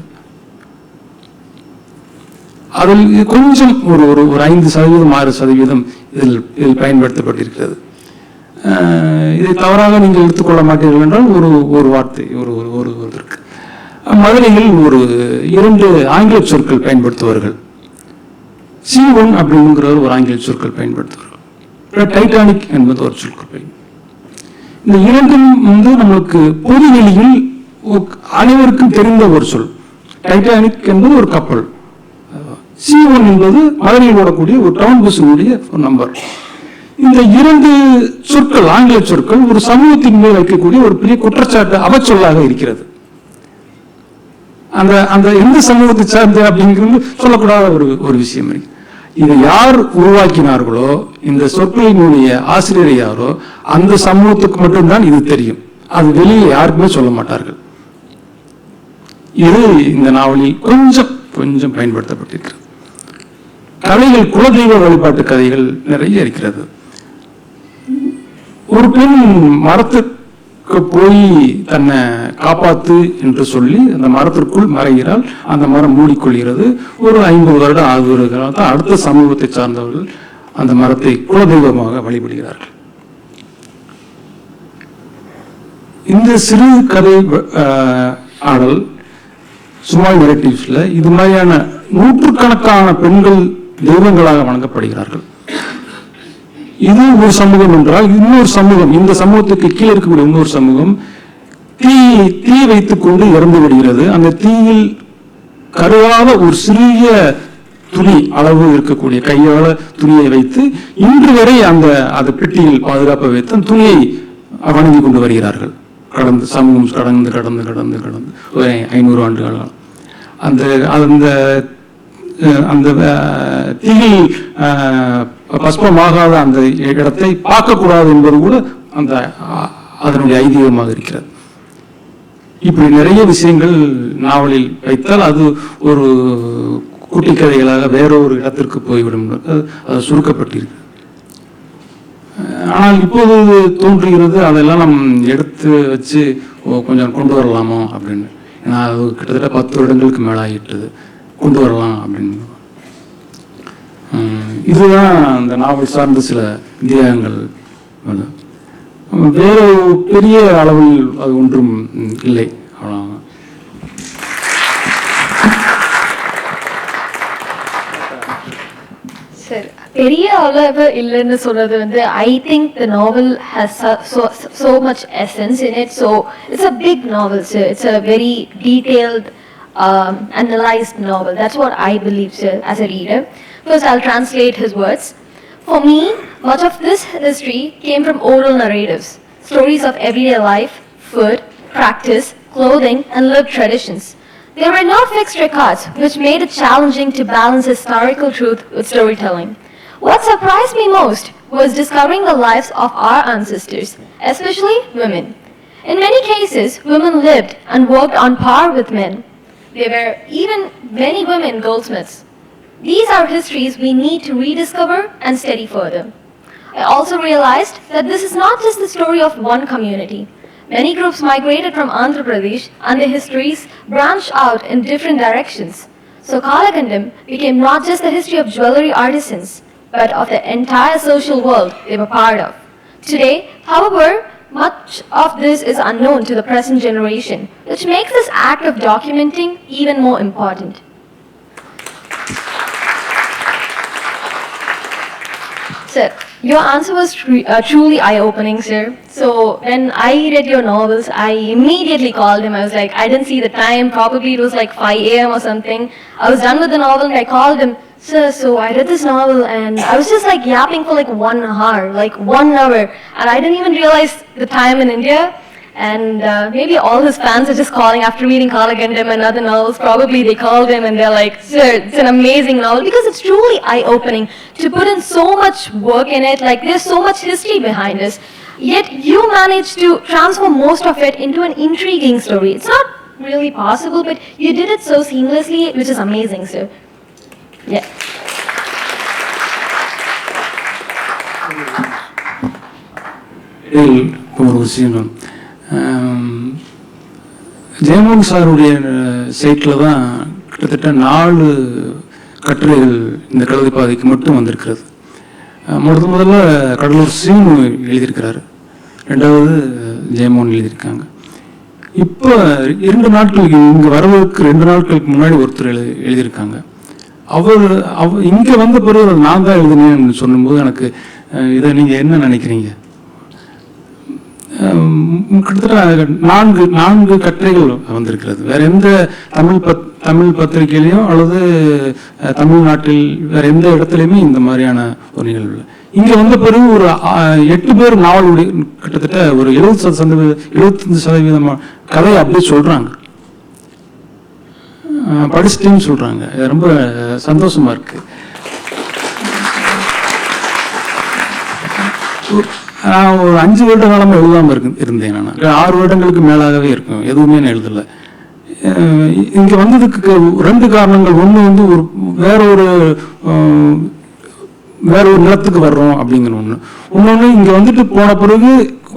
அதில் கொஞ்சம் ஒரு 5% 6% இதில் பயன்படுத்தப்பட்டிருக்கிறது. இதை தவறாக நீங்கள் எடுத்துக்கொள்ள மாட்டீர்கள் என்றால் ஒரு வார்த்தை இருக்கு. மதுரையில் 2 ஆங்கில சொற்கள் பயன்படுத்துவார்கள். C1 அப்படிங்கிற ஒரு ஆங்கில சொற்கள் பயன்படுத்துவார்கள். டைட்டானிக் என்பது ஒரு சொற்கள். இந்த இரண்டும் வந்து நம்மளுக்கு பொதுவெளியில் அனைவருக்கும் தெரிந்த ஒரு சொல். டைட்டானிக் என்பது ஒரு கப்பல், C1 என்பது மதுரையில் ஓடக்கூடிய ஒரு டவுன் பஸ்ஸினுடைய ஒரு நம்பர். இந்த 2 சொற்கள் ஆங்கில சொற்கள் ஒரு சமூகத்தின் மேல் வைக்கக்கூடிய ஒரு பெரிய குற்றச்சாட்டு அவச்சொல்லாக இருக்கிறது. அந்த எந்த சமூகத்தை சார்ந்த அப்படிங்கிறது சொல்லக்கூடாத ஒரு விஷயம் இருக்கு. இதை யார் உருவாக்கினார்களோ, இந்த சொற்களினுடைய ஆசிரியர் யாரோ அந்த சமூகத்துக்கு மட்டும்தான் இது தெரியும். அது வெளியே யாருக்குமே சொல்ல மாட்டார்கள். இது இந்த நாவலில் கொஞ்சம் பயன்படுத்தப்பட்டிருக்கிறது. கதைகள், குலதெய்வ வழிபாட்டு கதைகள் நிறைய இருக்கிறது. ஒரு பெண் மரத்துக்கு போய் தன்னை காப்பாத்து என்று சொல்லி அந்த மரத்திற்குள் மறைகிறாள். அந்த மரம் மூடிக்கொள்கிறது. ஒரு 50 வருடம் 60 வருடம் தான் அடுத்த சமூகத்தை சார்ந்தவர்கள் அந்த மரத்தை குலதெய்வமாக வழிபடுகிறார்கள். இந்த சிறு கதை ஆடல் ஸ்மால் நரேட்டிவ்ஸ்ல இது மாதிரியான நூற்றுக்கணக்கான பெண்கள் தெய்வங்களாக வணங்கப்படுகிறார்கள். இது ஒரு சமூகம் என்றால் இன்னொரு சமூகம், இந்த சமூகத்துக்கு கீழே இருக்கக்கூடிய இன்னொரு சமூகம் தீ வைத்துக் கொண்டு இறந்து விடுகிறது. அந்த தீயில் கருவாத ஒரு சிறிய துணி அளவு இருக்கக்கூடிய கையால துணியை வைத்து இன்று வரை அந்த பெட்டியில் பாதுகாப்பை வைத்து அந்த துணியை வணங்கி கொண்டு வருகிறார்கள். கடந்து சமூகம் கடந்து ஒரு 500 ஆண்டு காலம் அந்த தீயில் பஸ்பமாகாத அந்த இடத்தை பார்க்கக்கூடாது என்பது கூட அதனுடைய ஐதீகமாக இருக்கிறது. இப்படி நிறைய விஷயங்கள் நாவலில் வைத்தால் அது ஒரு குட்டி கதைகளாக வேறொரு இடத்திற்கு போய்விடும், அது சுருக்கப்பட்டிருக்கு. ஆனால் இப்போது தோன்றுகிறது அதெல்லாம் நம் எடுத்து வச்சு கொஞ்சம் கொண்டு வரலாமோ அப்படின்னு. ஏன்னா அது கிட்டத்தட்ட 10 வருடங்களுக்கு மேலாகிட்டது, கொண்டு வரலாம் அப்படின்னு. இதுதான் அந்த நாவல் சார்ந்த சில அத்தியாயங்கள். வேற பெரிய அளவில் அது ஒன்றும் இல்லை, அவ்வளோ. சரி, பெரிய அளவு இல்லைன்னு சொல்றது வந்து, I think the novel has so much essence in it. So it's a big novel, sir. It's a very detailed, analyzed novel. That's what I believe, sir, as a reader. First, I'll translate his words. For me, much of this history came from oral narratives, stories of everyday life, food, practice, clothing, and lived traditions. There were no fixed records, which made it challenging to balance historical truth with storytelling. What surprised me most was discovering the lives of our ancestors, especially women. In many cases, women lived and worked on par with men. There were even many women goldsmiths. These are histories we need to rediscover and study further. I also realized that this is not just the story of one community. Many groups migrated from Andhra Pradesh and their histories branched out in different directions. So Kalagandam became not just the history of jewelry artisans, but of the entire social world they were part of. Today, however, much of this is unknown to the present generation, which makes this act of documenting even more important. Sir, your answer was truly eye-opening, sir. So when I read your novels, I immediately called him. I was like, I didn't see the time. Probably it was like 5 a.m. or something. I was done with the novel and I called him. Sir, so I read this novel and I was just like yapping for like 1 hour, like 1 hour. And I didn't even realize the time in India. And maybe all his fans are just calling after reading Kalagandam and other novels. Probably they called him and they're like, sir, it's an amazing novel, because it's truly eye-opening to put in so much work in it. Like, there's so much history behind us. Yet you managed to transform most of it into an intriguing story. It's not really possible, but you did it so seamlessly, which is amazing, sir. Yeah. ஒரு விஷயம், ஜெயமோகன் சாருடைய சைட்டில் தான் கிட்டத்தட்ட 4 கட்டுரைகள் இந்த கழுதை பாதைக்கு மட்டும் வந்திருக்கிறது. முதல்ல கடலூர் சீனு எழுதியிருக்கிறாரு, 2வது ஜெயமோகன் எழுதியிருக்காங்க. இப்போ 2 நாட்களுக்கு இங்கே வரவுக்கு 2 நாட்களுக்கு முன்னாடி ஒருத்தர் எழுதியிருக்காங்க. அவர் இங்கே வந்த பிறகு நான் தான் எழுதினேன்னு சொல்லும்போது எனக்கு இதை நீங்கள் என்ன நினைக்கிறீங்க? கிட்டத்தட்ட 4 கட்டுரைகள் வந்திருக்கிறது. வேற எந்த தமிழ் பத்திரிகையிலையும் அல்லது தமிழ்நாட்டில் வேற எந்த இடத்துலையுமே இந்த மாதிரியான ஒரு நிகழ்வு இல்லை. இங்க வந்த பிறகு ஒரு 8 பேர் நாவலுடைய கிட்டத்தட்ட ஒரு 75% கதையை அப்படியே சொல்றாங்க, படிச்சுட்டேன்னு சொல்றாங்க. ரொம்ப சந்தோஷமா இருக்கு. நான் ஒரு 5 வருட காலமாக எழுதாமல் இருந்தேன். நான் 6 வருடங்களுக்கு மேலாகவே இருக்கும், எதுவுமே நான் எழுதலை. இங்கே வந்ததுக்கு 2 காரணங்கள். ஒன்று வந்து வேற ஒரு நிலத்துக்கு வர்றோம் அப்படிங்கிற ஒன்று. இன்னொன்று, இங்கே வந்துட்டு போன பிறகு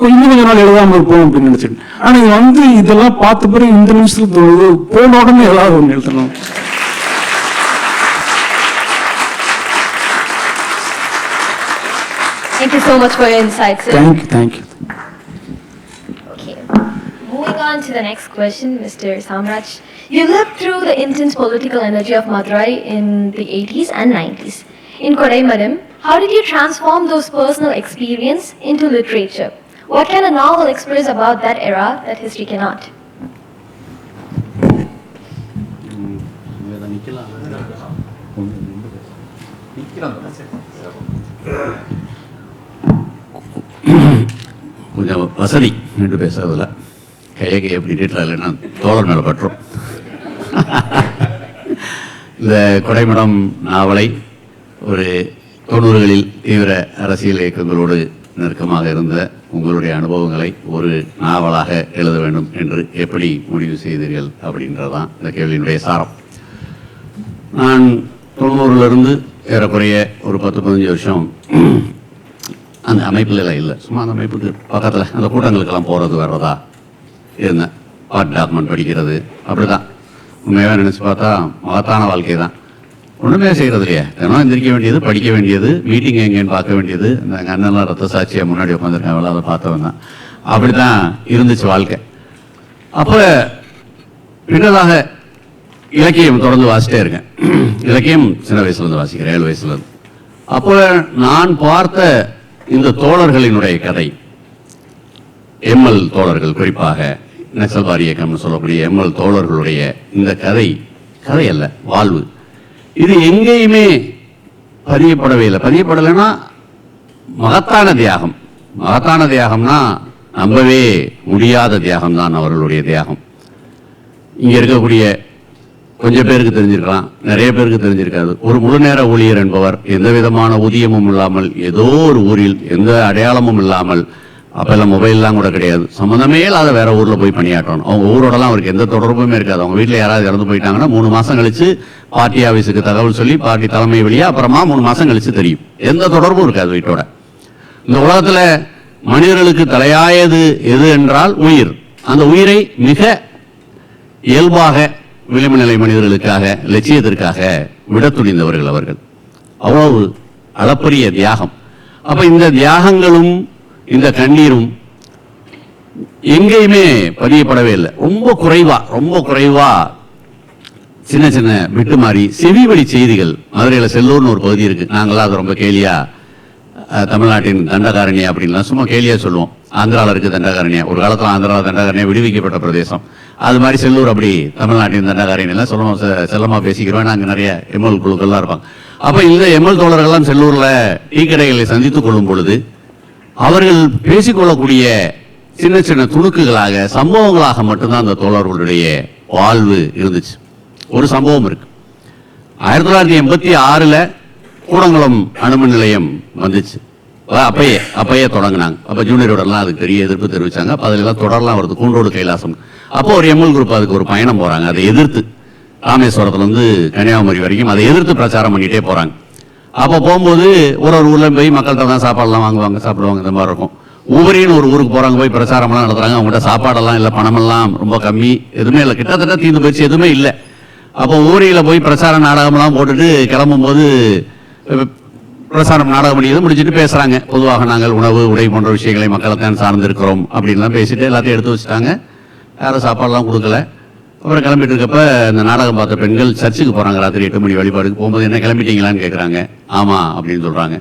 இன்னும் கொஞ்ச நாள் எழுதாமல் இருப்போம் அப்படின்னு நினச்சிட்டு. ஆனால் இங்கே வந்து இதெல்லாம் பார்த்த பிறகு இந்த நிமிஷத்துல தோணுது, போன உடனே ஏதாவது ஒன்று எழுதணும். Thank you so much for your insights, sir. Thank you. Okay. Moving on to the next question, Mr. Samraj. You lived through the intense political energy of Madurai in the 80s and 90s. In Kodaimaram, how did you transform those personal experience into literature? What can a novel express about that era that history cannot? கொஞ்சம் வசதி என்று பேசுறதில்ல, கையகை எப்படி டேட்டில் இல்லைன்னா தோழர் மேலே பற்றும். இந்த கொடைமடம் நாவலை ஒரு 90களில் தீவிர அரசியல் இயக்கங்களோடு நெருக்கமாக இருந்த உங்களுடைய அனுபவங்களை ஒரு நாவலாக எழுத வேண்டும் என்று எப்படி முடிவு செய்தீர்கள் அப்படின்றதான் இந்த கேள்வியினுடைய சாரம். நான் 90லிருந்து ஏறக்குறைய ஒரு 10-15 வருஷம் அந்த அமைப்புல இல்லை, சும்மா அந்த அமைப்புக்கு பக்கத்தில் அந்த கூட்டங்களுக்கெல்லாம் போகிறது வர்றதா இருந்தேன். பார்ட் டாக்குமெண்ட் படிக்கிறது அப்படிதான். உண்மையாக நினச்சி பார்த்தா மகத்தான வாழ்க்கை தான். ஒன்றுமே செய்கிறது இல்லையா, தினம் எந்திரிக்க வேண்டியது, படிக்க வேண்டியது, மீட்டிங் எங்கேன்னு பார்க்க வேண்டியது. இந்த எங்கள் அண்ணன்லாம் ரத்த சாட்சியாக முன்னாடி உட்காந்துருக்காங்க, அதை பார்த்தவன் தான். அப்படி தான் இருந்துச்சு வாழ்க்கை. அப்போ பின்னதாக இலக்கியம் தொடர்ந்து வாசிட்டே இருக்கேன். இலக்கியம் சின்ன வயசுலேருந்து வாசிக்கிறேன், 7 வயசுலேருந்து. அப்போ நான் பார்த்த இந்த தோழர்களினுடைய கதை, எம்எல் தோழர்கள், குறிப்பாக நக்சல்பாரி இயக்கம்னு சொல்லக்கூடிய எம்எல் தோழர்களுடைய இந்த கதை அல்ல, வாழ்வு. இது எங்கேயுமே பதியப்படவே இல்லை. பதியப்படலைன்னா மகத்தான தியாகம். மகத்தான தியாகம்னா நம்பவே முடியாத தியாகம் தான் அவர்களுடைய தியாகம். இங்க இருக்கக்கூடிய கொஞ்சம் பேருக்கு தெரிஞ்சிருக்கலாம், நிறைய பேருக்கு தெரிஞ்சிருக்காது. ஒரு முழு நேர ஊழியர் என்பவர் எந்த விதமான ஊதியமும் இல்லாமல், ஏதோ ஒரு ஊரில் எந்த அடையாளமும் இல்லாமல், அப்பெல்லாம் மொபைல்லாம் கூட கிடையாது, சம்மந்தமே இல்லாத வேற ஊர்ல போய் பணியாற்றணும். அவங்க ஊரோடலாம் அவருக்கு எந்த தொடர்புமே இருக்காது. அவங்க வீட்டில் யாராவது இறந்து போயிட்டாங்கன்னா 3 மாசம் கழிச்சு பார்ட்டி ஆஃபீஸுக்கு தகவல் சொல்லி பார்ட்டி தலைமை வழியா அப்புறமா 3 மாசம் கழிச்சு தெரியும். எந்த தொடர்பும் இருக்காது வீட்டோட. இந்த உலகத்துல மனிதர்களுக்கு தலையாயது எது என்றால் உயிர். அந்த உயிரை மிக இயல்பாக விளிம்பு நிலை மனிதர்களுக்காக, லட்சியத்திற்காக விட துணிந்தவர்கள் அவர்கள். அவ்வளவு அளப்பரிய தியாகம். அப்ப இந்த தியாகங்களும் இந்த கண்ணீரும் எங்கேயுமே பதியப்படவே இல்லை. ரொம்ப குறைவா சின்ன சின்ன விட்டு மாறி செவி வழி செய்திகள். மதுரையில் செல்லூர்னு ஒரு பகுதி இருக்கு, நாங்களாம் அது ரொம்ப கேலியா தமிழ்நாட்டின் தண்டகாரண்யா அப்படின்லாம் சும்மா கேலியா சொல்லுவோம். ஆந்திராவில் இருக்கு தண்டகாரண்யா. ஒரு காலத்தில் ஆந்திராவில் தண்டகாரண்யா விடுவிக்கப்பட்ட பிரதேசம். அது மாதிரி செல்லூர் அப்படி தமிழ்நாட்டின் தண்டகாரண்யெல்லாம் சொல்லுவோம், செல்லமா பேசிக்கிறோம். அங்கே நிறைய எம்எல் குழுக்கள்லாம் இருப்பாங்க. அப்ப இந்த எம்எல் தோழர்கள்லாம் செல்லூர்ல டீ கடைகளை சந்தித்துக் கொள்ளும் பொழுது அவர்கள் பேசிக்கொள்ளக்கூடிய சின்ன சின்ன துணுக்குகளாக, சம்பவங்களாக மட்டும்தான் அந்த தோழர்களுடைய வாழ்வு இருந்துச்சு. ஒரு சம்பவம் இருக்கு. 1986 கூடங்குளம் அணுமின் நிலையம் வந்துச்சு. அப்பயே தொடங்கினாங்க. அப்ப ஜூனியரோடலாம் அதுக்கு பெரிய எதிர்ப்பு தெரிவிச்சாங்க. அப்ப அதெல்லாம் தொடரலாம் வருது, கூண்டோடு கைலாசம். அப்போ ஒரு எம்எல் குரூப் அதுக்கு ஒரு பயணம் போறாங்க. அதை எதிர்த்து ராமேஸ்வரத்துல இருந்து கன்னியாகுமரி வரைக்கும் அதை எதிர்த்து பிரச்சாரம் பண்ணிட்டே போறாங்க. அப்போ போகும்போது ஒரு ஊர்ல போய் மக்கள்கிட்ட தான் சாப்பாடுலாம் வாங்குவாங்க, சாப்பிடுவாங்க. இந்த மாதிரி இருக்கும். ஊரின்னு ஒரு ஊருக்கு போறாங்க, போய் பிரச்சாரம்லாம் நடத்துறாங்க. அவங்ககிட்ட சாப்பாடெல்லாம் இல்லை, பணமெல்லாம் ரொம்ப கம்மி, எதுவுமே இல்லை, கிட்டத்தட்ட தீர்ந்து போயிடுச்சு, எதுவுமே இல்லை. அப்போ ஊரில் போய் பிரச்சார நாடகம்லாம் போட்டுட்டு கிளம்பும் போது பிரச்சாரம் நாடகம் முடிச்சுட்டு பேசுறாங்க. பொதுவாக நாங்கள் உணவு, உடை போன்ற விஷயங்களை மக்களைத்தான் சார்ந்திருக்கிறோம் அப்படின்லாம் பேசிட்டு எல்லாத்தையும் எடுத்து வச்சுட்டாங்க. யாரும் சாப்பாடுலாம் கொடுக்கல. அப்புறம் கிளம்பிட்டு இருக்கப்ப இந்த நாடகம் பார்த்த பெண்கள் சர்ச்சுக்கு போறாங்க. ராத்திரி 8 மணி வழிபாடுக்கு போகும்போது என்ன கிளம்பிட்டீங்களான்னு கேட்குறாங்க. ஆமா அப்படின்னு சொல்றாங்க.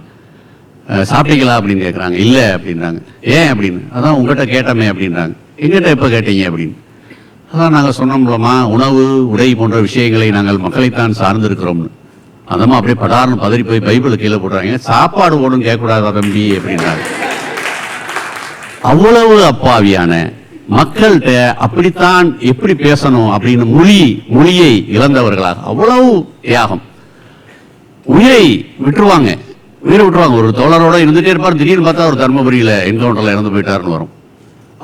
சாப்பிட்டீங்களா அப்படின்னு கேட்குறாங்க. இல்லை அப்படின்றாங்க. ஏன் அப்படின்னு. அதான் உங்ககிட்ட கேட்டமே அப்படின்றாங்க. எங்கிட்ட எப்போ கேட்டீங்க அப்படின்னு. அதான் நாங்கள் சொன்னோம்லமா, உணவு, உடை போன்ற விஷயங்களை நாங்கள் மக்களைத்தான் சார்ந்திருக்கிறோம்னு. அதமா அப்படியே படார்னு பதறி போய் பைபிளை கீழே போடுறாங்க. சாப்பாடு ஓடும் கேட்கக்கூடாதா தம்பி அப்படின்றாங்க. அவ்வளவு அப்பாவியான மக்கள்கிட்ட அப்படித்தான் எப்படி பேசணும் அப்படின்னு மொழியை இழந்தவர்களாக அவ்வளவு தியாகம். உயிரை விட்டுருவாங்க. ஒரு தோழரோட இருந்துட்டே இருப்பார். திடீர்னு பார்த்தா ஒரு தர்மபுரியில என்கவுண்டர்ல இறந்து போயிட்டாருன்னு வரும்.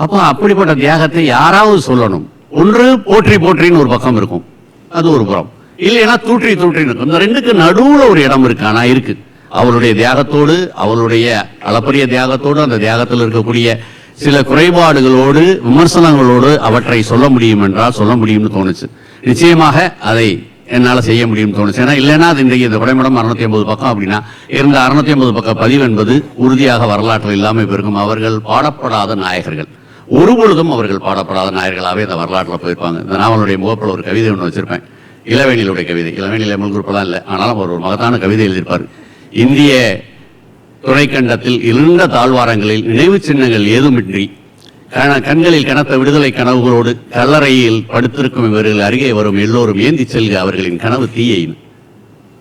அப்ப அப்படிப்பட்ட தியாகத்தை யாராவது சொல்லணும். ஒன்று போற்றி போற்றின்னு ஒரு பக்கம் இருக்கும், அது ஒரு புறம். இல்லைன்னா தூற்றி இருக்கும். இந்த ரெண்டுக்கு நடுவுல ஒரு இடம் இருக்கு. ஆனா இருக்கு. அவருடைய தியாகத்தோடு, அவருடைய அளப்பரிய தியாகத்தோடு, அந்த தியாகத்தில் இருக்கக்கூடிய சில குறைபாடுகளோடு, விமர்சனங்களோடு அவற்றை சொல்ல முடியும் என்றால் சொல்ல முடியும்னு தோணுச்சு. நிச்சயமாக அதை என்னால செய்ய முடியும்னு தோணுச்சு. ஏன்னா இல்லைன்னா அது இன்றைக்கு இந்த குறைமடம் 650 பக்கம் அப்படின்னா இருந்த 650 பக்க பதிவு என்பது உறுதியாக வரலாற்றில் இல்லாமல் போயிருக்கும். அவர்கள் பாடப்படாத நாயகர்கள். ஒரு பொழுதும் அவர்கள் பாடப்படாத நாயகர்களாகவே இந்த வரலாற்றில் போயிருப்பாங்க. இந்த நாவலுடைய முகப்பில் ஒரு கவிதை ஒன்று வச்சிருப்பேன், இளவேணிலுடைய கவிதை. இளவேணியில் எம்எல் குரூப்லாம் இல்லை, ஆனாலும் அவர் ஒரு மகத்தான கவிதை எழுதியிருப்பார். இந்திய துணைக்கண்டத்தில் இருண்ட தாழ்வாரங்களில் நினைவு சின்னங்கள் ஏதுமின்றி கண்களில் கனத்த விடுதலை கனவுகளோடு கல்லறையில் படுத்திருக்கும் இவர்கள் அருகே வரும் எல்லோரும் ஏந்தி செல்க அவர்களின் கனவு தீயின்.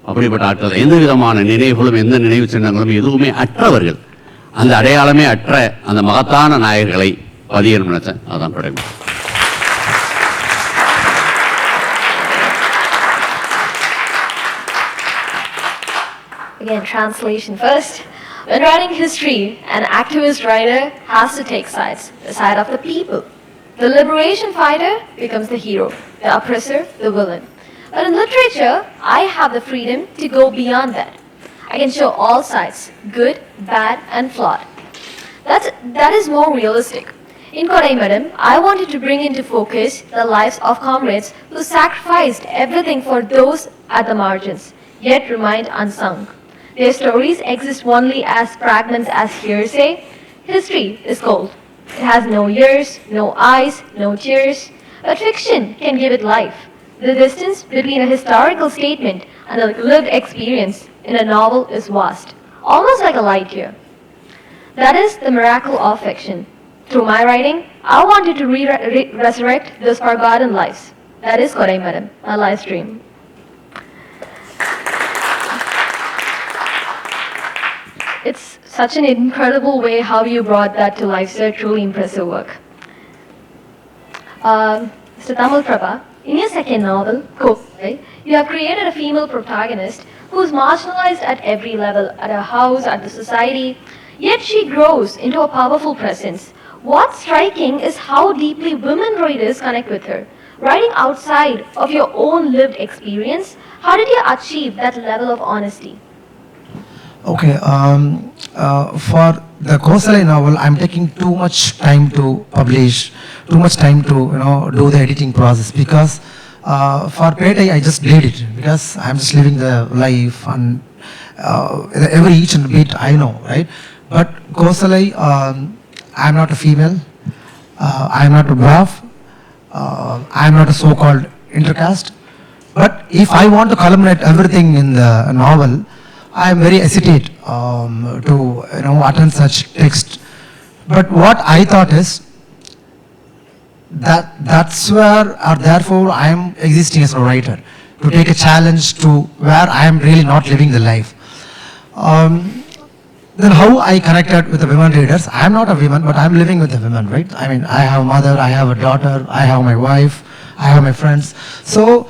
அப்படிப்பட்ட ஆட்கள், எந்த விதமான நினைவுகளும் எந்த நினைவு சின்னங்களும் எதுவுமே அற்றவர்கள், அந்த அடையாளமே அற்ற அந்த மகத்தான நாயகர்களை பதியணும் நினைச்சேன். அதான் படம். Again, translation first. When writing history, an activist writer has to take sides. The side of the people. The liberation fighter becomes the hero. The oppressor, the villain. But in literature, I have the freedom to go beyond that. I can show all sides, good, bad, and flawed. That is more realistic. In Kodai Madam, I wanted to bring into focus the lives of comrades who sacrificed everything for those at the margins, yet remained unsung. Their stories exist only as fragments, as hearsay. History is cold. It has no ears, no eyes, no tears, but fiction can give it life. The distance between a historical statement and a lived experience in a novel is vast, almost like a light year. That is the miracle of fiction. Through my writing, I wanted to resurrect those forgotten lives. That is Kodai Madam, my live stream. It's such an incredible way how you brought that to life, sir. Truly impressive work. Mr. Tamal Prabha, in your second novel, Kodai, you have created a female protagonist who is marginalized at every level, at her house, at the society, yet she grows into a powerful presence. What's striking is how deeply women writers connect with her. Writing outside of your own lived experience, how did you achieve that level of honesty? Okay, for the Kosalai novel, I'm taking too much time to publish, too much time to do the editing process, because for Petai I just did it because I'm just living the life and every each and bit I know, right? But Kosalai, I'm not a female, I'm not a dwarf, I'm not a so-called intercaste. But if I want to culminate everything in the novel, I am very hesitate to attend such text. But what I thought is that's where, or therefore, I am existing as a writer, to take a challenge to where I am really not living the life. Then how I connected with the women readers? I am not a woman, but I am living with the women, right? I mean, I have a mother, I have a daughter, I have my wife, I have my friends. So,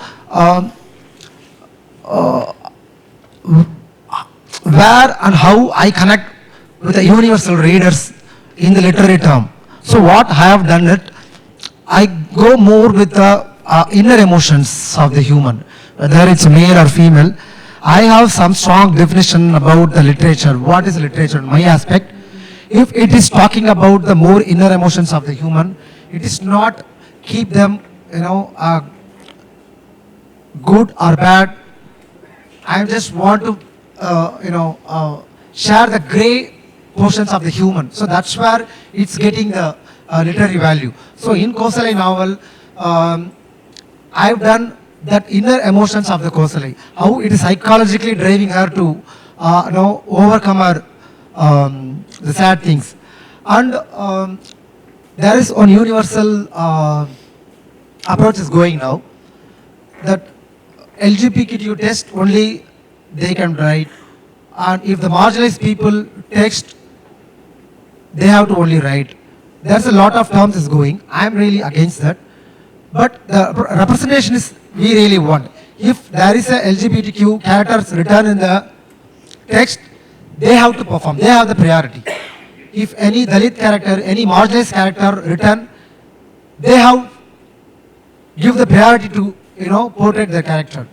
where and how I connect with the universal readers in the literary term. So what I have done it, I go more with the inner emotions of the human, whether it's male or female. I have some strong definition about the literature. What is literature in my aspect? If it is talking about the more inner emotions of the human, it is not keep them, good or bad. I just want to share the gray portions of the human. So that's where it's getting the literary value. So in Kosalai novel, I've done that inner emotions of the Kosalai, how it is psychologically driving her to overcome her the sad things. And there is one universal approach is going now, that LGBTQ test only they can write, and if the marginalized people text, they have to only write. There's a lot of terms is going. I'm really against that. But the representation is we really want. If there is a LGBTQ characters written in the text, they have to perform. They have the priority. If any Dalit character, any marginalized character written, they have give the priority to portray the character.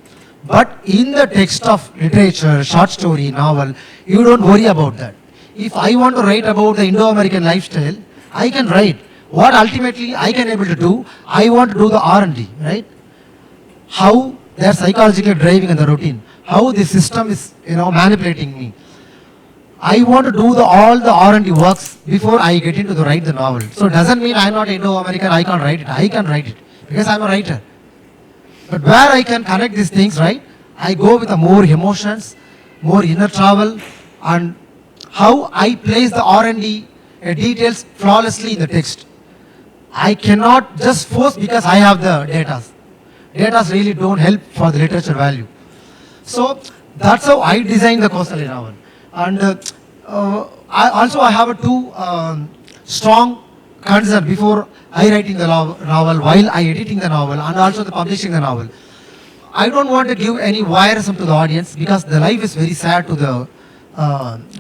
But in the text of literature, short story, novel, you don't worry about that. If I want to write about the Indo-American lifestyle, I can write. What ultimately I can able to do, I want to do the R&D, right? How they are psychologically driving in the routine, how the system is manipulating me. I want to do all the R&D works before I get into the write the novel. So it doesn't mean I'm not Indo-American, I can't write it. I can write it because I'm a writer. But where I can connect these things, right? I go with the more emotions, more inner travel, and how I place the R&D details flawlessly in the text. I cannot just force because I have the data. Data really don't help for the literature value. So that's how I designed the Kosalai novel. And I have a two strong concern before I writing the novel, while I editing the novel, and also the publishing the novel. I don't want to give any voyeurism to the audience because the life is very sad to the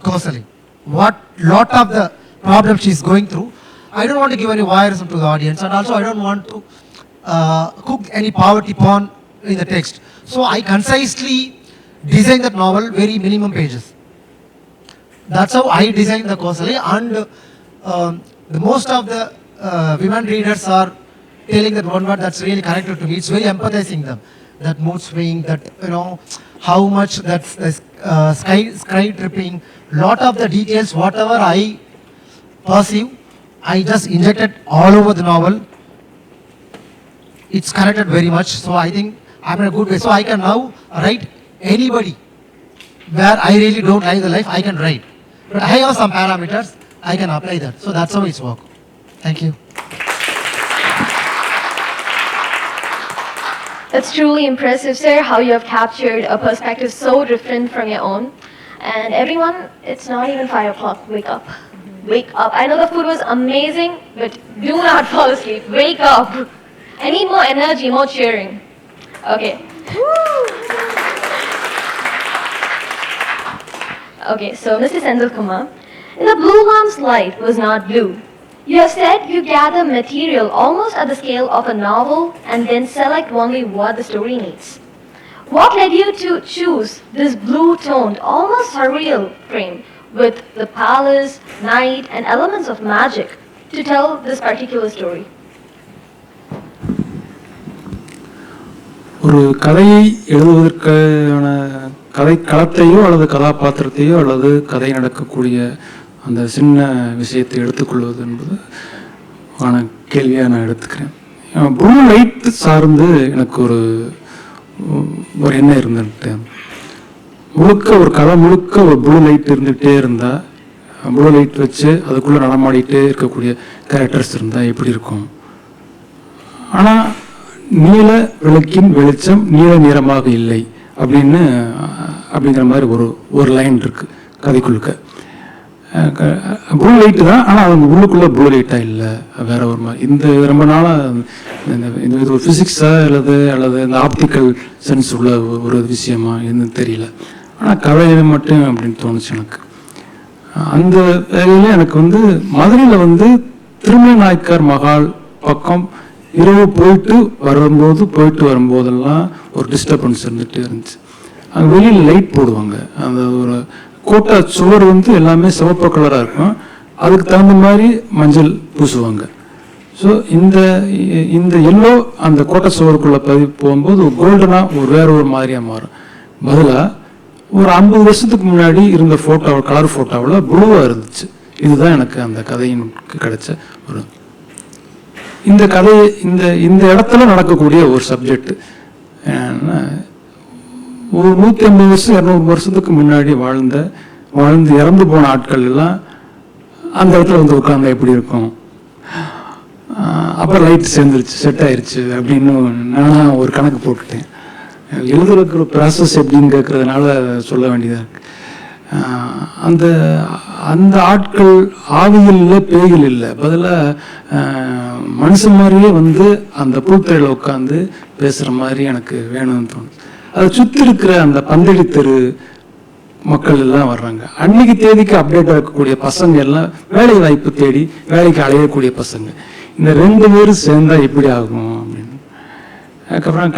Kosalai. What lot of the problems she is going through, I don't want to give any voyeurism to the audience, and also I don't want to cook any poverty porn in the text. So I concisely designed that novel, very minimum pages. That's how I designed the Kosali, and the most of the women readers are telling that one word that's really connected to me. It's very empathizing them. That mood swing, that, you know, how much that's sky tripping, lot of the details, whatever I perceive, I just injected all over the novel. It's connected very much, so I think I'm in a good way. So I can now write anybody where I really don't like the life, I can write. But I have some parameters, I can apply that. So that's how it's work. Thank you. It's truly impressive, sir, how you have captured a perspective so different from your own. And everyone, it's not even 5 o'clock. Wake up. Wake up. I know the food was amazing, but do not fall asleep. Wake up. I need more energy, more cheering. Okay. Okay, so Mr. Senthil Kumar, the blue lamp's light was not blue. You have said you gather material almost at the scale of a novel and then select only what the story needs. What led you to choose this blue-toned, almost surreal frame with the palace, night, and elements of magic to tell this particular story? ஒரு கதையை எழுதுவதற்கான கதை களத்தையோ அல்லது கதாபாத்திரத்தையோ அல்லது கதை நடக்கக்கூடிய அந்த சின்ன விஷயத்தை எடுத்துக்கொள்வது என்பது ஆன கேள்வியாக நான் எடுத்துக்கிறேன். ப்ளூ லைட் சார்ந்து எனக்கு ஒரு எண்ணம் இருந்துட்டு, முழுக்க ஒரு கதை முழுக்க ஒரு ப்ளூ லைட் இருந்துகிட்டே இருந்தால், ப்ளூ லைட் வச்சு அதுக்குள்ளே நடமாடிட்டே இருக்கக்கூடிய கேரக்டர்ஸ் இருந்தால் எப்படி இருக்கும். ஆனால் நீல விளக்கின் வெளிச்சம் நீல நிறமாக இல்லை அப்படிங்கிற மாதிரி ஒரு லைன் இருக்கு கதைக்குள்ளுக்க. ப்ளூ லைட்டு தான், ஆனால் அவங்க உள்ளுக்குள்ளே ப்ளூ லைட்டாக இல்லை, வேற ஒரு மாதிரி. இந்த ரொம்ப நாளாக இது ஒரு ஃபிசிக்ஸா அல்லது இந்த ஆப்டிக்கல் சென்ஸ் உள்ள ஒரு விஷயமா என்னன்னு தெரியல. ஆனால் கதையில மட்டும் அப்படின்னு தோணுச்சு எனக்கு. அந்த வேலையில் எனக்கு மதுரையில் திருமலை நாயக்கர் மகால் பக்கம் இரவு போயிட்டு வரும்போதெல்லாம் ஒரு டிஸ்டர்பன்ஸ் இருந்துகிட்டே இருந்துச்சு. அங்கே வெளியில் லைட் போடுவாங்க, அந்த ஒரு கோட்டை சுவர் எல்லாமே சிவப்பு கலராக இருக்கும், அதுக்கு தகுந்த மாதிரி மஞ்சள் பூசுவாங்க. ஸோ இந்த எல்லோ அந்த கோட்டை சுவருக்குள்ளே போகும்போது கோல்டனாக வேற ஒரு மாதிரியாக மாறும். பதிலாக ஒரு 50 வருஷத்துக்கு முன்னாடி இருந்த ஃபோட்டோ, கலர் ஃபோட்டோவில் ப்ளூவாக இருந்துச்சு. இதுதான் எனக்கு அந்த கதையினுக்கு கிடைச்ச இந்த கதையை இந்த இடத்துல நடக்கக்கூடிய ஒரு சப்ஜெக்ட். ஒரு 150 வருஷம் 200 வருஷத்துக்கு முன்னாடி வாழ்ந்து இறந்து போன ஆட்கள் எல்லாம் அந்த இடத்துல உட்கார்ந்தா எப்படி இருக்கும், அப்புறம் லைட் சேர்ந்துருச்சு, செட் ஆயிடுச்சு அப்படின்னு நான் ஒரு கணக்கு போட்டுட்டேன். எழுதுறதுக்கு ஒரு ப்ராசஸ் எப்படின்னு கேட்கறதுனால சொல்ல வேண்டியதாக இருக்கு. அந்த ஆட்கள் ஆவியில் இல்லை, பேய்கள் இல்லை, பதிலாக மனுஷன் மாதிரியே அந்த பூத்தரையில் உட்காந்து பேசுகிற மாதிரி எனக்கு வேணும்னு தோணுது. அதை சுற்றி இருக்கிற அந்த பந்தடி தெரு மக்கள் எல்லாம் வர்றாங்க. அன்னைக்கு தேதிக்கு அப்டேட் ஆகக்கூடிய பசங்க எல்லாம் வேலை வாய்ப்பு தேடி வேலைக்கு அலையக்கூடிய பசங்க. இந்த 2 பேரும் சேர்ந்தா எப்படி ஆகும் அப்படின்னு. அதுக்கப்புறம்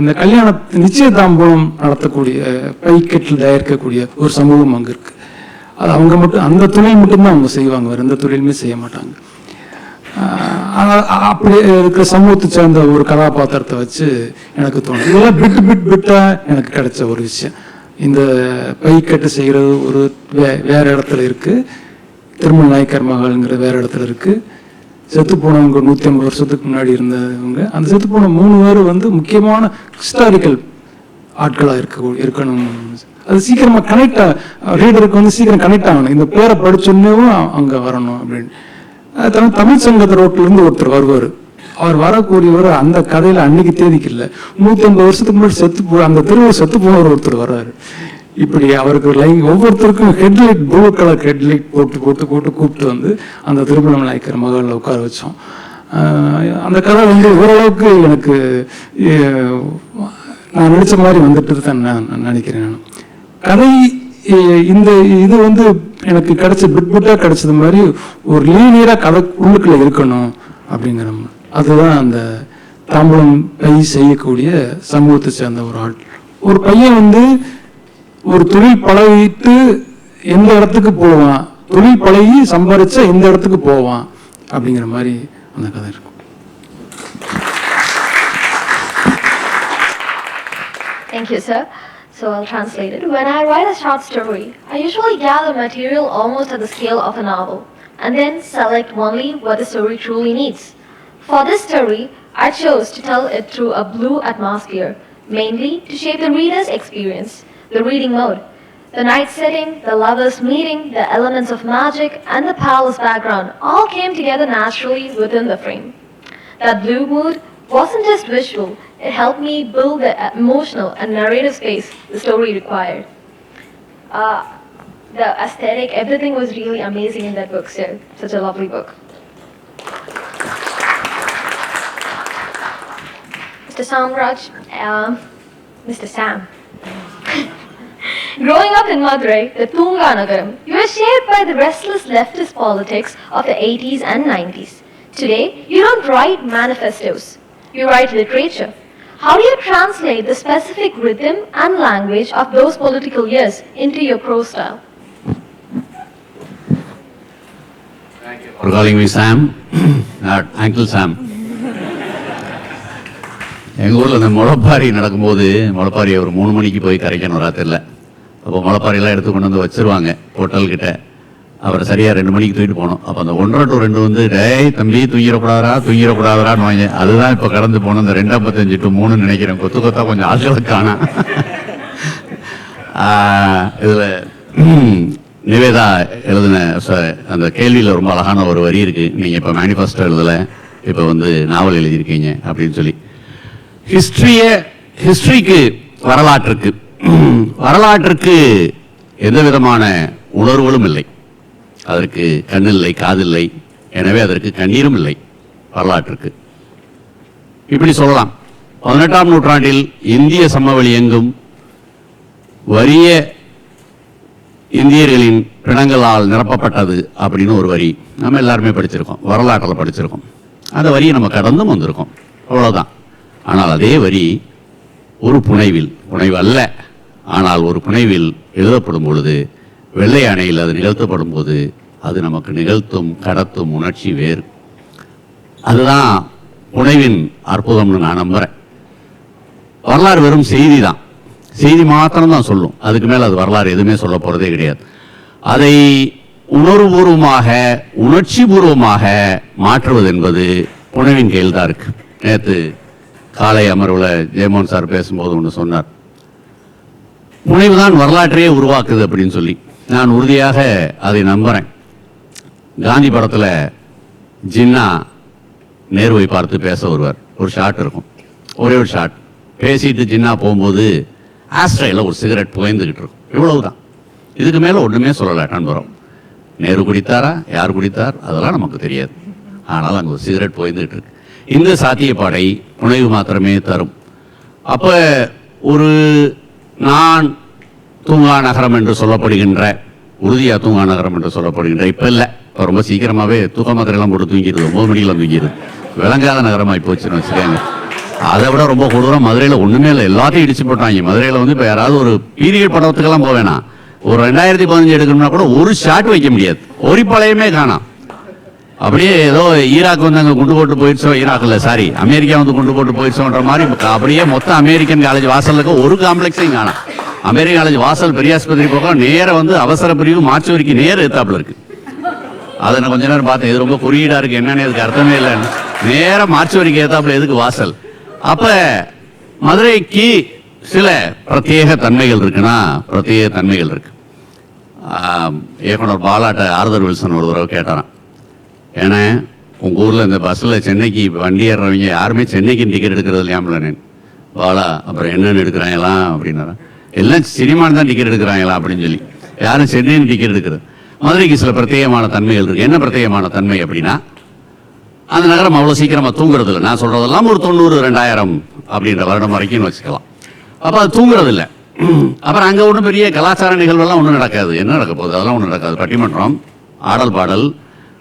இந்த கல்யாணத்தை நிச்சயதாம்பூலம் நடத்தக்கூடிய பைக்கெட்டில் தயாரிக்கக்கூடிய ஒரு சமூகம் அங்கே இருக்கு. அது அவங்க மட்டும் அந்த தொழில் மட்டும்தான் அவங்க செய்வாங்க, வேறு எந்த தொழிலுமே செய்ய மாட்டாங்க. அப்படி இருக்கிற சமூகத்தை சேர்ந்த ஒரு கதாபாத்திரத்தை வச்சு எனக்கு தோணும். இதெல்லாம் பிட்டா எனக்கு கிடைச்ச ஒரு விஷயம். இந்த பைக்கெட்டு செய்கிறது ஒரு வேற இடத்துல இருக்கு, திருமலை நாயக்கர் மகால்ங்கிற வேற இடத்துல இருக்கு. செத்து போனவங்க 150 வருஷத்துக்கு முன்னாடி இருந்தவங்க, அந்த செத்து போன 3 பேர் முக்கியமான ஹிஸ்டாரிக்கல் ஆட்களாக இருக்கணும். அது சீக்கிரமாக ரீடருக்கு சீக்கிரம் கனெக்ட் ஆகணும். இந்த பேரை படிச்சோன்னேவும் அங்கே வரணும் அப்படின்னு. தமிழ் சங்கத்து ரோட்டிலேருந்து ஒருத்தர் வருவார். அவர் வரக்கூடியவர் அந்த கதையில் அன்னைக்கு தேதிக்கு இல்லை, 150 வருஷத்துக்கு முன்னாடி அந்த தெருவில் செத்து போனவர் ஒருத்தர் வர்றாரு. இப்படி அவருக்கு ஒவ்வொருத்தருக்கும் ஹெட்லைட், ப்ளூ கலர் ஹெட்லைட் போட்டு கூப்பிட்டு அந்த திருமலை நாயக்கர் மகாலில் உட்கார வச்சோம். அந்த கதை ஓரளவுக்கு எனக்கு நான் நினைச்ச மாதிரி வந்துட்டு தான் நான் நினைக்கிறேன். கதை இது எனக்கு கிடைச்ச பிட்டா கிடைச்சது மாதிரி ஒரு லீனியரா கதை உள்ளுக்குள்ள இருக்கணும் அப்படிங்கிற அதுதான் அந்த தாம்பூலம் பை செய்யக்கூடிய சமூகத்தை சேர்ந்த ஒரு ஆள். ஒரு பையன் வந்து ஒரு தொழில் பழகிட்டு எந்த இடத்துக்கு போவான், தொழில் பழகி சம்பாதிச்சா எந்த இடத்துக்கு போவான் அப்படிங்கிற மாதிரி அந்த கதை இருக்கும். Thank you, sir. So I'll translate it. When I write a short story, I usually gather material almost at the scale of a novel, and then select only what the story truly needs. For this story, I chose to tell it through a blue atmosphere, mainly to shape the reader's experience, the reading mode. The night setting, the lovers meeting, the elements of magic, and the palace background all came together naturally within the frame. That blue mood wasn't just visual, it helped me build the emotional and narrative space the story required. The aesthetic, everything was really amazing in that book, sir. Such a lovely book. Mr. Samraj, Mr. Sam. Growing up in Madurai, the Tunga Nagaram, you were shaped by the restless leftist politics of the 80s and 90s. Today, you don't write manifestos, you write literature. How do you translate the specific rhythm and language of those political years into your prose style? For calling me Sam, not Uncle Sam. எங்கள் ஊரில் இந்த முளைப்பாரி நடக்கும்போது முளைப்பாரியை ஒரு 3 மணிக்கு போய் கரைக்கணும் ராத்திரியில். அப்போ முளைப்பாரியெல்லாம் எடுத்து கொண்டு வந்து வச்சுருவாங்க ஹோட்டல்கிட்ட. அப்புறம் சரியாக 2 மணிக்கு தூக்கிட்டு போகணும். அப்போ அந்த 1:30 to 2 வந்து டேய் தம்பி தூங்கிடக்கூடாதான்னு வாங்க. அதுதான் இப்போ கடந்து போகணும். இந்த 2:55 to 3 நினைக்கிறேன். கொத்தா கொஞ்சம் ஆட்களை காணா. இதில் நிவேதா எழுதின அந்த கேள்வியில் ரொம்ப அழகான ஒரு வரி இருக்குது. நீங்கள் இப்போ மேனிஃபெஸ்டோ எழுதலை, இப்போ வந்து நாவல் எழுதியிருக்கீங்க அப்படின்னு சொல்லி. ஹிஸ்ட்ரிக்கு வரலாற்றுக்கு எந்த விதமான உணர்வுகளும் இல்லை. அதற்கு கண்ணில்லை, காதில்லை, எனவே அதற்கு கண்ணீரும் இல்லை. வரலாற்றுக்கு இப்படி சொல்லலாம். 18ஆம் நூற்றாண்டில் இந்திய சமவெளி எங்கும் வறிய இந்தியர்களின் பிணங்களால் நிரப்பப்பட்டது அப்படின்னு ஒரு வரி நம்ம எல்லாருமே படிச்சிருக்கோம், வரலாற்றில் படிச்சிருக்கோம். அந்த வரியை நம்ம கடந்தும் வந்திருக்கோம், அவ்வளோதான். ஆனால் அதே வரி ஒரு புனைவு அல்ல, ஆனால் ஒரு புனைவில் எழுதப்படும் பொழுது, வெள்ளை அணையில் அது நிகழ்த்தப்படும் போது அது நமக்கு நிகழ்த்தும் கடத்தும் உணர்ச்சி வேறு. அதுதான் புனைவின் அற்புதம்னு நான் நம்புகிறேன். வரலாறு வெறும் செய்தி தான், செய்தி மாத்திரம்தான் சொல்லும். அதுக்கு மேலே அது வரலாறு எதுவுமே சொல்ல போகிறதே கிடையாது. அதை உணர்வுபூர்வமாக உணர்ச்சி பூர்வமாக மாற்றுவது என்பது புனைவின் கையில் தான் இருக்கு. நேற்று காலை அமர்வில் ஜெயமோகன் சார் பேசும்போது ஒன்று சொன்னார், புனைவு தான் வரலாற்றையே உருவாக்குது அப்படின்னு சொல்லி. நான் உறுதியாக அதை நம்புகிறேன். காந்தி படத்தில் ஜின்னா நேருவை பார்த்து பேச வருவார். ஒரு ஷாட் இருக்கும், ஒரே ஒரு ஷாட். பேசிட்டு ஜின்னா போகும்போது ஆஸ்ட்ரேல ஒரு சிகரெட் புகைந்துக்கிட்டு இருக்கும். இவ்வளவுதான், இதுக்கு மேலே ஒன்றுமே சொல்லலை. நண்பரும் நேரு குடித்தாரா, யார் குடித்தார், அதெல்லாம் நமக்கு தெரியாது. ஆனால் அங்கே ஒரு சிகரெட் புகைந்துக்கிட்டு இருக்கு. இந்த சாத்தியப்பாடை புனைவு மாத்திரமே தரும். அப்போ ஒரு நான் தூங்கா நகரம் என்று சொல்லப்படுகின்ற, உறுதியாக தூங்கா நகரம் என்று சொல்லப்படுகின்ற, இப்போ இல்லை, இப்போ ரொம்ப சீக்கிரமாகவே தூக்க மாத்திரையெல்லாம் போட்டு தூங்கிடுது, 9 மணிக்கெல்லாம் தூங்கிடுது. விளங்காத நகரமாகி போச்சுன்னு வச்சுக்காங்க. அதை விட ரொம்ப கொடூரம் மதுரையில் ஒன்றுமே இல்லை, எல்லாத்தையும் இடிச்சு போட்டாங்க. மதுரையில் வந்து இப்போ யாராவது ஒரு பீரியட் படத்துக்கெல்லாம் போவேனா, ஒரு 2015 எடுக்கணும்னா கூட ஒரு ஷாட் வைக்க முடியாது, ஒரு பழையமே காணாம். அப்படியே ஏதோ ஈராக் வந்து அங்கே குண்டு போட்டு போயிடுச்சோ, ஈராக் இல்லை சாரி அமெரிக்கா வந்து குண்டு போட்டு போயிடுச்சோன்ற மாதிரி அப்படியே மொத்தம் அமெரிக்கன் காலேஜ் வாசலுக்கு ஒரு காம்ப்ளெக்ஸையும் காணாம். அமெரிக்கன் காலேஜ் வாசல் பெரியாஸ்பத்திரி போக நேராக வந்து அவசர பிரிவு மாச்சோரிக்கு நேரம் எத்தாப்புல இருக்கு. அதை நான் கொஞ்ச நேரம் பார்த்தேன், இது ரொம்ப குறியீடாக இருக்குது, என்னன்னு இதுக்கு அர்த்தமே இல்லைன்னு. நேராக மாச்சோரிக்கு ஏத்தாப்புல எதுக்கு வாசல்? அப்போ மதுரைக்கு சில பிரத்யேக தன்மைகள் இருக்குன்னா பிரத்யேக தன்மைகள் இருக்கு. இயக்குனர் பாலாட்ட ஆர்தர் வில்சன் ஒரு தடவை கேட்டாரான், ஏன்னா உங்கள் ஊரில் இந்த பஸ்ஸில் சென்னைக்கு வண்டி ஏறுறவங்க யாருமே சென்னைக்கு டிக்கெட் எடுக்கிறது இல்லையாமலன்னு. பாலா அப்புறம் என்னென்னு எடுக்கிறாங்களாம் அப்படின்னாரா, எல்லாம் சினிமான்னு தான் டிக்கெட் எடுக்கிறாங்களா அப்படின்னு சொல்லி, யாரும் சென்னைன்னு டிக்கெட் எடுக்கிறது. மதுரைக்கு சில பிரத்யேகமான தன்மைகள் இருக்குது. என்ன பிரத்யேகமான தன்மை அப்படின்னா, அந்த நகரம் அவ்வளோ சீக்கிரமாக தூங்குறது இல்லை. நான் சொல்கிறதெல்லாம் ஒரு 90, 2000 அப்படின்ற வருடம் வரைக்கும் வச்சுக்கலாம். அப்போ அது தூங்குறது இல்லை. அப்புறம் அங்கே ஒன்றும் பெரிய கலாச்சார நிகழ்வுலாம் ஒன்றும் நடக்காது. என்ன நடக்க போகுது, அதெல்லாம் ஒன்றும் நடக்காது. பட்டிமன்றம், ஆடல் பாடல்,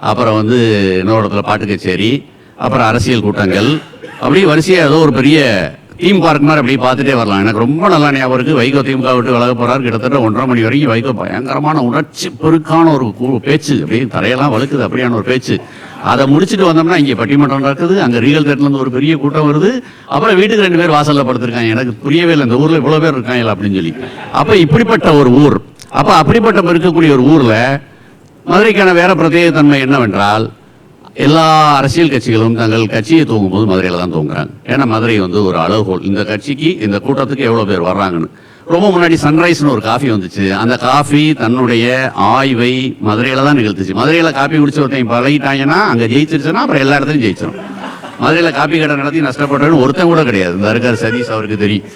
அப்புறம் வந்து இன்னொரு இடத்துல பாட்டு கச்சேரி, அப்புறம் அரசியல் கூட்டங்கள், அப்படியே வரிசையாக ஏதோ ஒரு பெரிய தீம் பார்க் மாதிரி அப்படியே பார்த்துட்டே வரலாம். எனக்கு ரொம்ப நல்லா ஞாபகம் இருக்குது. வைகோ திமுக விட்டு விலக போகிறார். கிட்டத்தட்ட 1:30 மணி வரைக்கும் வைகோ பயங்கரமான உணர்ச்சி பெருக்கான ஒரு பேச்சு, அப்படியே தரையெல்லாம் வழுக்குது, அப்படியான ஒரு பேச்சு. அதை முடிச்சுட்டு வந்தோம்னா இங்கே பட்டிமன்றம் நடக்குது, அங்கே ரீகல் தேட்டர்லேருந்து ஒரு பெரிய கூட்டம் வருது. அப்புறம் வீட்டுக்கு 2 பேர் வாசலில் படுத்திருக்காங்க. எனக்கு புரியவே இல்லை, இந்த ஊரில் இவ்வளோ பேர் இருக்காங்க அப்படின்னு சொல்லி. அப்போ இப்படிப்பட்ட ஒரு ஊர், அப்போ அப்படிப்பட்ட இருக்கக்கூடிய ஒரு ஊரில் மதுரைக்கான வேற பிரத்யேக தன்மை என்னவென்றால், எல்லா அரசியல் கட்சிகளும் தங்கள் கட்சியை தூங்கும்போது மதுரையில் தான் தூங்குறாங்க. ஏன்னா மதுரை ஒரு அளவுகோல், இந்த கட்சிக்கு இந்த கூட்டத்துக்கு எவ்வளோ பேர் வர்றாங்கன்னு. ரொம்ப முன்னாடி சன்ரைஸ்னு ஒரு காஃபி வந்துச்சு. அந்த காஃபி தன்னுடைய ஆய்வை மதுரையில் தான் நிகழ்த்துச்சு. மதுரையில் காஃபி குடிச்சு ஒருத்தன் பழகிட்டாங்கன்னா அங்கே ஜெயிச்சிருச்சுன்னா அப்புறம் எல்லா இடத்துலையும் ஜெயிச்சிடும். மதுரையில் காஃபி கடை நடத்தி நஷ்டப்பட்டவன்னு ஒருத்தன் கூட கிடையாது. இந்த இருக்கார் சதீஷ், அவருக்கு தெரியும்.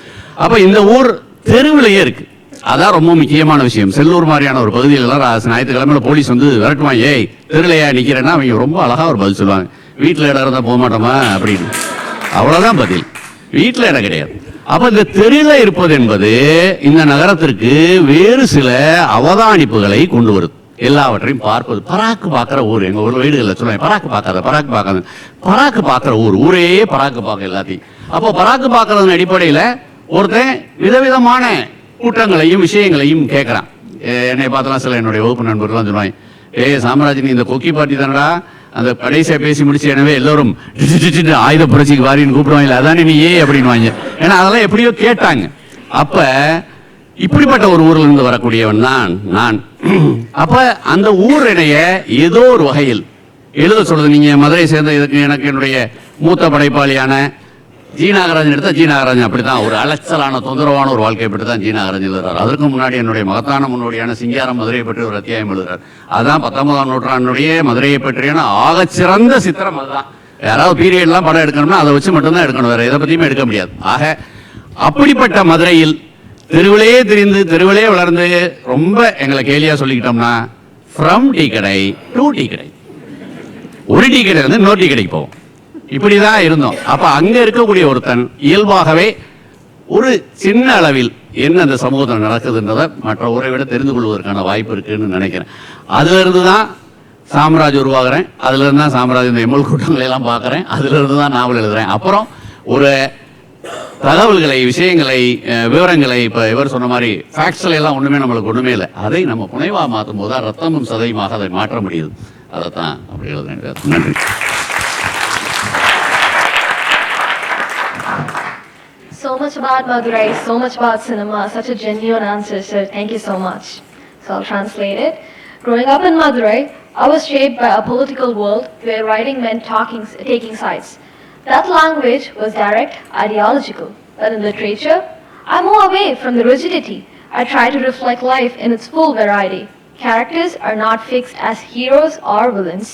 அப்போ இந்த ஊர் தெருவிலேயே இருக்கு. அதான் ரொம்ப முக்கியமான விஷயம். செல்லூர் மாதிரியான ஒரு பகுதியிலலாம் ஞாயிற்றுக்கிழமையில போலீஸ் விரட்டுவாங்க. ஏய் தெருலையா நிற்கிறேன்னா அவங்க ரொம்ப அழகாக ஒரு பதில் சொல்லுவாங்க. வீட்டில் இடம் இருந்தால் போக மாட்டோமா அப்படின்னு. அவ்வளோதான் பதில். வீட்டில் இடம் கிடையாது. அப்போ இந்த தெருவில் இருப்பது என்பது இந்த நகரத்திற்கு வேறு சில அவதானிப்புகளை கொண்டு வருது. எல்லாவற்றையும் பார்ப்பது. பராக்கு பார்க்குற ஊர். எங்கள் ஊர் வீடுகளில் சொல்லுவாங்க, பராக்கு பார்க்காத, பராக்கு பார்க்காத. பராக்கு பார்க்குற ஊர், ஊரே பராக்கு பார்க்க எல்லாத்தையும். அப்போ பராக்கு பார்க்கறதன் அடிப்படையில் ஒருத்தன் விதவிதமான கூட்டங்களையும் விஷயங்களையும் கேட்குறான். என்னை பார்த்தலாம் சில என்னுடைய வகுப்பு நண்பர்கள்லாம் சொல்லுவாங்க, சாம்ராஜ் நீ இந்த கொக்கி பார்ட்டி தானடா, அந்த கடைசியாக பேசி முடிச்சு, எனவே எல்லோரும் ஆயுத புரட்சிக்கு வாரின்னு கூப்பிடுவாங்க, அதானே நீ அப்படின்வாங்க. ஏன்னா அதெல்லாம் எப்படியோ கேட்டாங்க. அப்ப இப்படிப்பட்ட ஒரு ஊர்ல இருந்து வரக்கூடியவன் தான் நான். அப்ப அந்த ஊர் என்னைய ஏதோ ஒரு வகையில் எழுத சொல்றது. நீங்க மதுரை சேர்ந்த இதுக்கு எனக்கு என்னுடைய மூத்த படைப்பாளியான ஜி நாகராஜன் எடுத்தா, ஜி நாகராஜன் அப்படித்தான் ஒரு அலைச்சலான தொந்தரவான ஒரு வாழ்க்கையை பற்றி தான் ஜி நாகராஜன் எழுதுறாரு. அதற்கு முன்னாடி என்னுடைய மகத்தான முன்னோடியான சிங்காரம் மதுரையை பற்றி ஒரு அத்தியாயம் எழுதுறாரு. அதுதான் 19ஆம் நூற்றாண்டுடைய மதுரையை பற்றியான ஆகச்சிறந்த சித்திரம். அதுதான். யாராவது பீரியட்லாம் படம் எடுக்கணும்னா அதை வச்சு மட்டும்தான் எடுக்கணும், வேற எதை பற்றியுமே எடுக்க முடியாது. ஆக அப்படிப்பட்ட மதுரையில் தெருவிலே திரிந்து தெருவிலே வளர்ந்து ரொம்ப எங்களை கேலியா சொல்லிக்கிட்டோம்னா, ஃப்ரம் டீ கடை டு டீ கடை, ஒரு டீ கடை வந்து இன்னொரு டீ கடைக்கு போவோம், இப்படிதான் இருந்தோம். அப்ப அங்க இருக்கக்கூடிய ஒருத்தன் இயல்பாகவே ஒரு சின்ன அளவில் என்ன அந்த சமூகத்தில் நடக்குதுன்றதை மற்ற ஊரை விட தெரிந்து கொள்வதற்கான வாய்ப்பு இருக்குன்னு நினைக்கிறேன். அதுல இருந்துதான் சாம்ராஜ் உருவாகிறேன். அதுல இருந்து தான் சாம்ராஜ் இந்த எம்எல் கூட்டங்களை எல்லாம் பார்க்கறேன். அதுல இருந்து தான் நாவல் எழுதுறேன். அப்புறம் ஒரு தகவல்களை, விஷயங்களை, விவரங்களை, இப்ப இவர் சொன்ன மாதிரி ஃபேக்ட்ஸ்ல எல்லாம் ஒண்ணுமே நம்மளுக்கு ஒண்ணுமே இல்லை. அதை நம்ம புனைவா மாற்றும் போது ரத்தமும் சதையுமாக அதை மாற்ற முடியுது. அதைத்தான் அப்படி எழுதுறேன். நன்றி. So much about Madurai, so much about cinema, such a genuine answer, sir. Thank you so much. So I'll translate it. Growing up in Madurai, I was shaped by a political world where writing meant taking sides. That language was direct, ideological. But in literature, I move away from the rigidity. I try to reflect life in its full variety. Characters are not fixed as heroes or villains.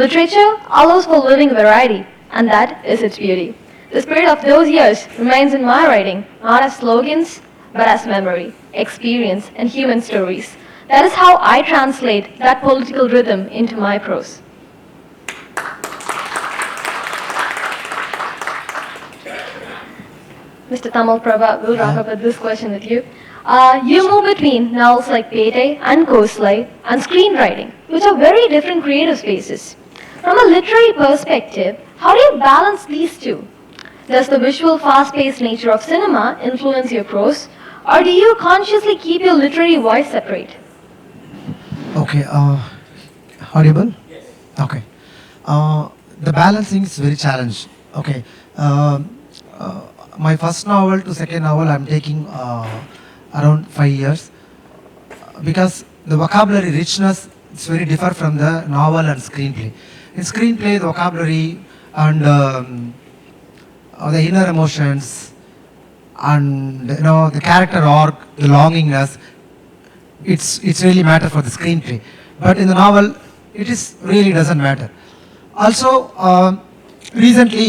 Literature allows for living variety, and that is its beauty. The spirit of those years remains in my writing, not as slogans, but as memory, experience, and human stories. That is how I translate that political rhythm into my prose. Mr. Tamal Prabha, we'll wrap up with this question with you. You move between novels like Payday and Ghostlight and screenwriting, which are very different creative spaces. From a literary perspective, how do you balance these two? Does the visual, fast-paced nature of cinema influence your prose, or do you consciously keep your literary voice separate? Okay, audible? Yes. Okay. The balancing is very challenging. Okay. My first novel to second novel, I'm taking around 5 years because the vocabulary richness is very different from the novel and screenplay. In screenplay, the vocabulary and the inner emotions and the character arc, the longingness, it's really matter for the screenplay. But in the novel, it is really doesn't matter. Also, recently,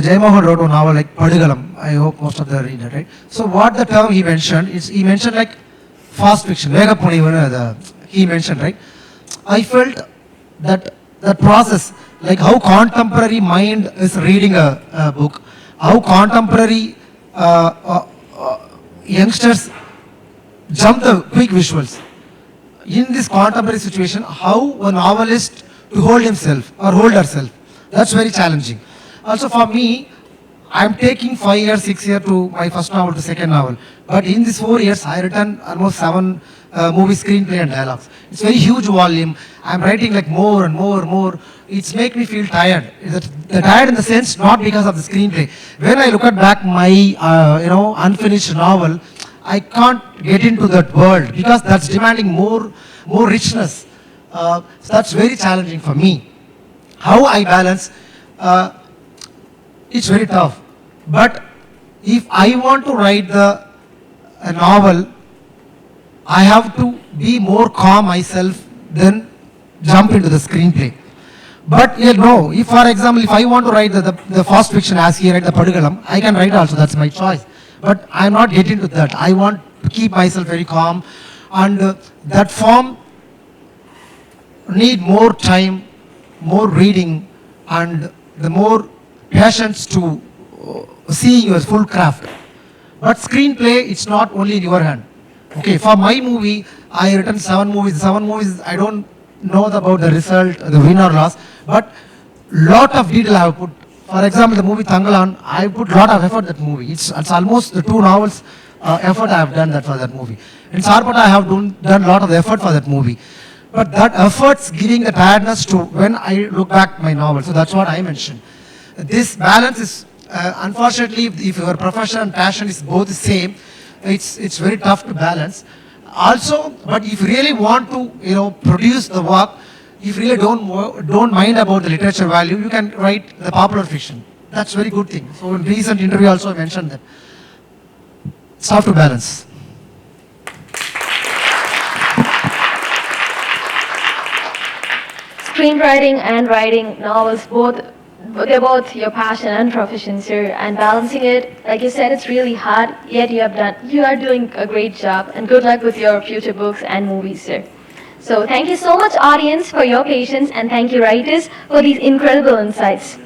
Jay Mohan wrote a novel like Padigalam. I hope most of them read it, right? So what the term he mentioned is, he mentioned like fast fiction. He mentioned, right? I felt that process, like how contemporary mind is reading a book, how contemporary youngsters jump the quick visuals. In this contemporary situation, how a novelist to hold himself or hold herself, that's very challenging. Also for me, I'm taking 5 years, 6 years to my first novel to second novel. But in these 4 years, I written almost 7 movie screenplay and dialogues. It's very huge volume. I'm writing like more and more. It's make me feel tired. The tired in the sense not because of the screenplay. When I look at back my unfinished novel, I can't get into that world because that's demanding more richness. So that's very challenging for me. How I balance? It's very tough. But if I want to write a novel, I have to be more calm myself than jump into the screenplay. But no, if for example, if I want to write the fast fiction as he write the Padugalam, I can write also, that's my choice. But I'm not getting to that. I want to keep myself very calm, and that form need more time, more reading, and the more patience to see your full craft. But screenplay, it's not only in your hand. Okay, for my movie, I written 7 movies. 7 movies, I don't know about the result, the win or loss, but lot of detail I have put. For example, the movie Thangalan, I put lot of effort that movie. It's almost the 2 novels effort I have done that for that movie. In Sarpata, I have done lot of effort for that movie. But that effort's giving the tiredness to when I look back my novel. So that's what I mentioned. This balance is, unfortunately, if your profession and passion is both the same, it's very tough to balance. Also, but if you really want to, produce the work, if you really don't mind about the literature value, you can write the popular fiction. That's a very good thing. So in recent interview also I mentioned that. It's tough to balance. Screenwriting and writing novels, they're both your passion and profession, sir. And balancing it, like you said, it's really hard. Yet you are doing a great job. And good luck with your future books and movies, sir. So thank you so much, audience, for your patience, and thank you, writers, for these incredible insights.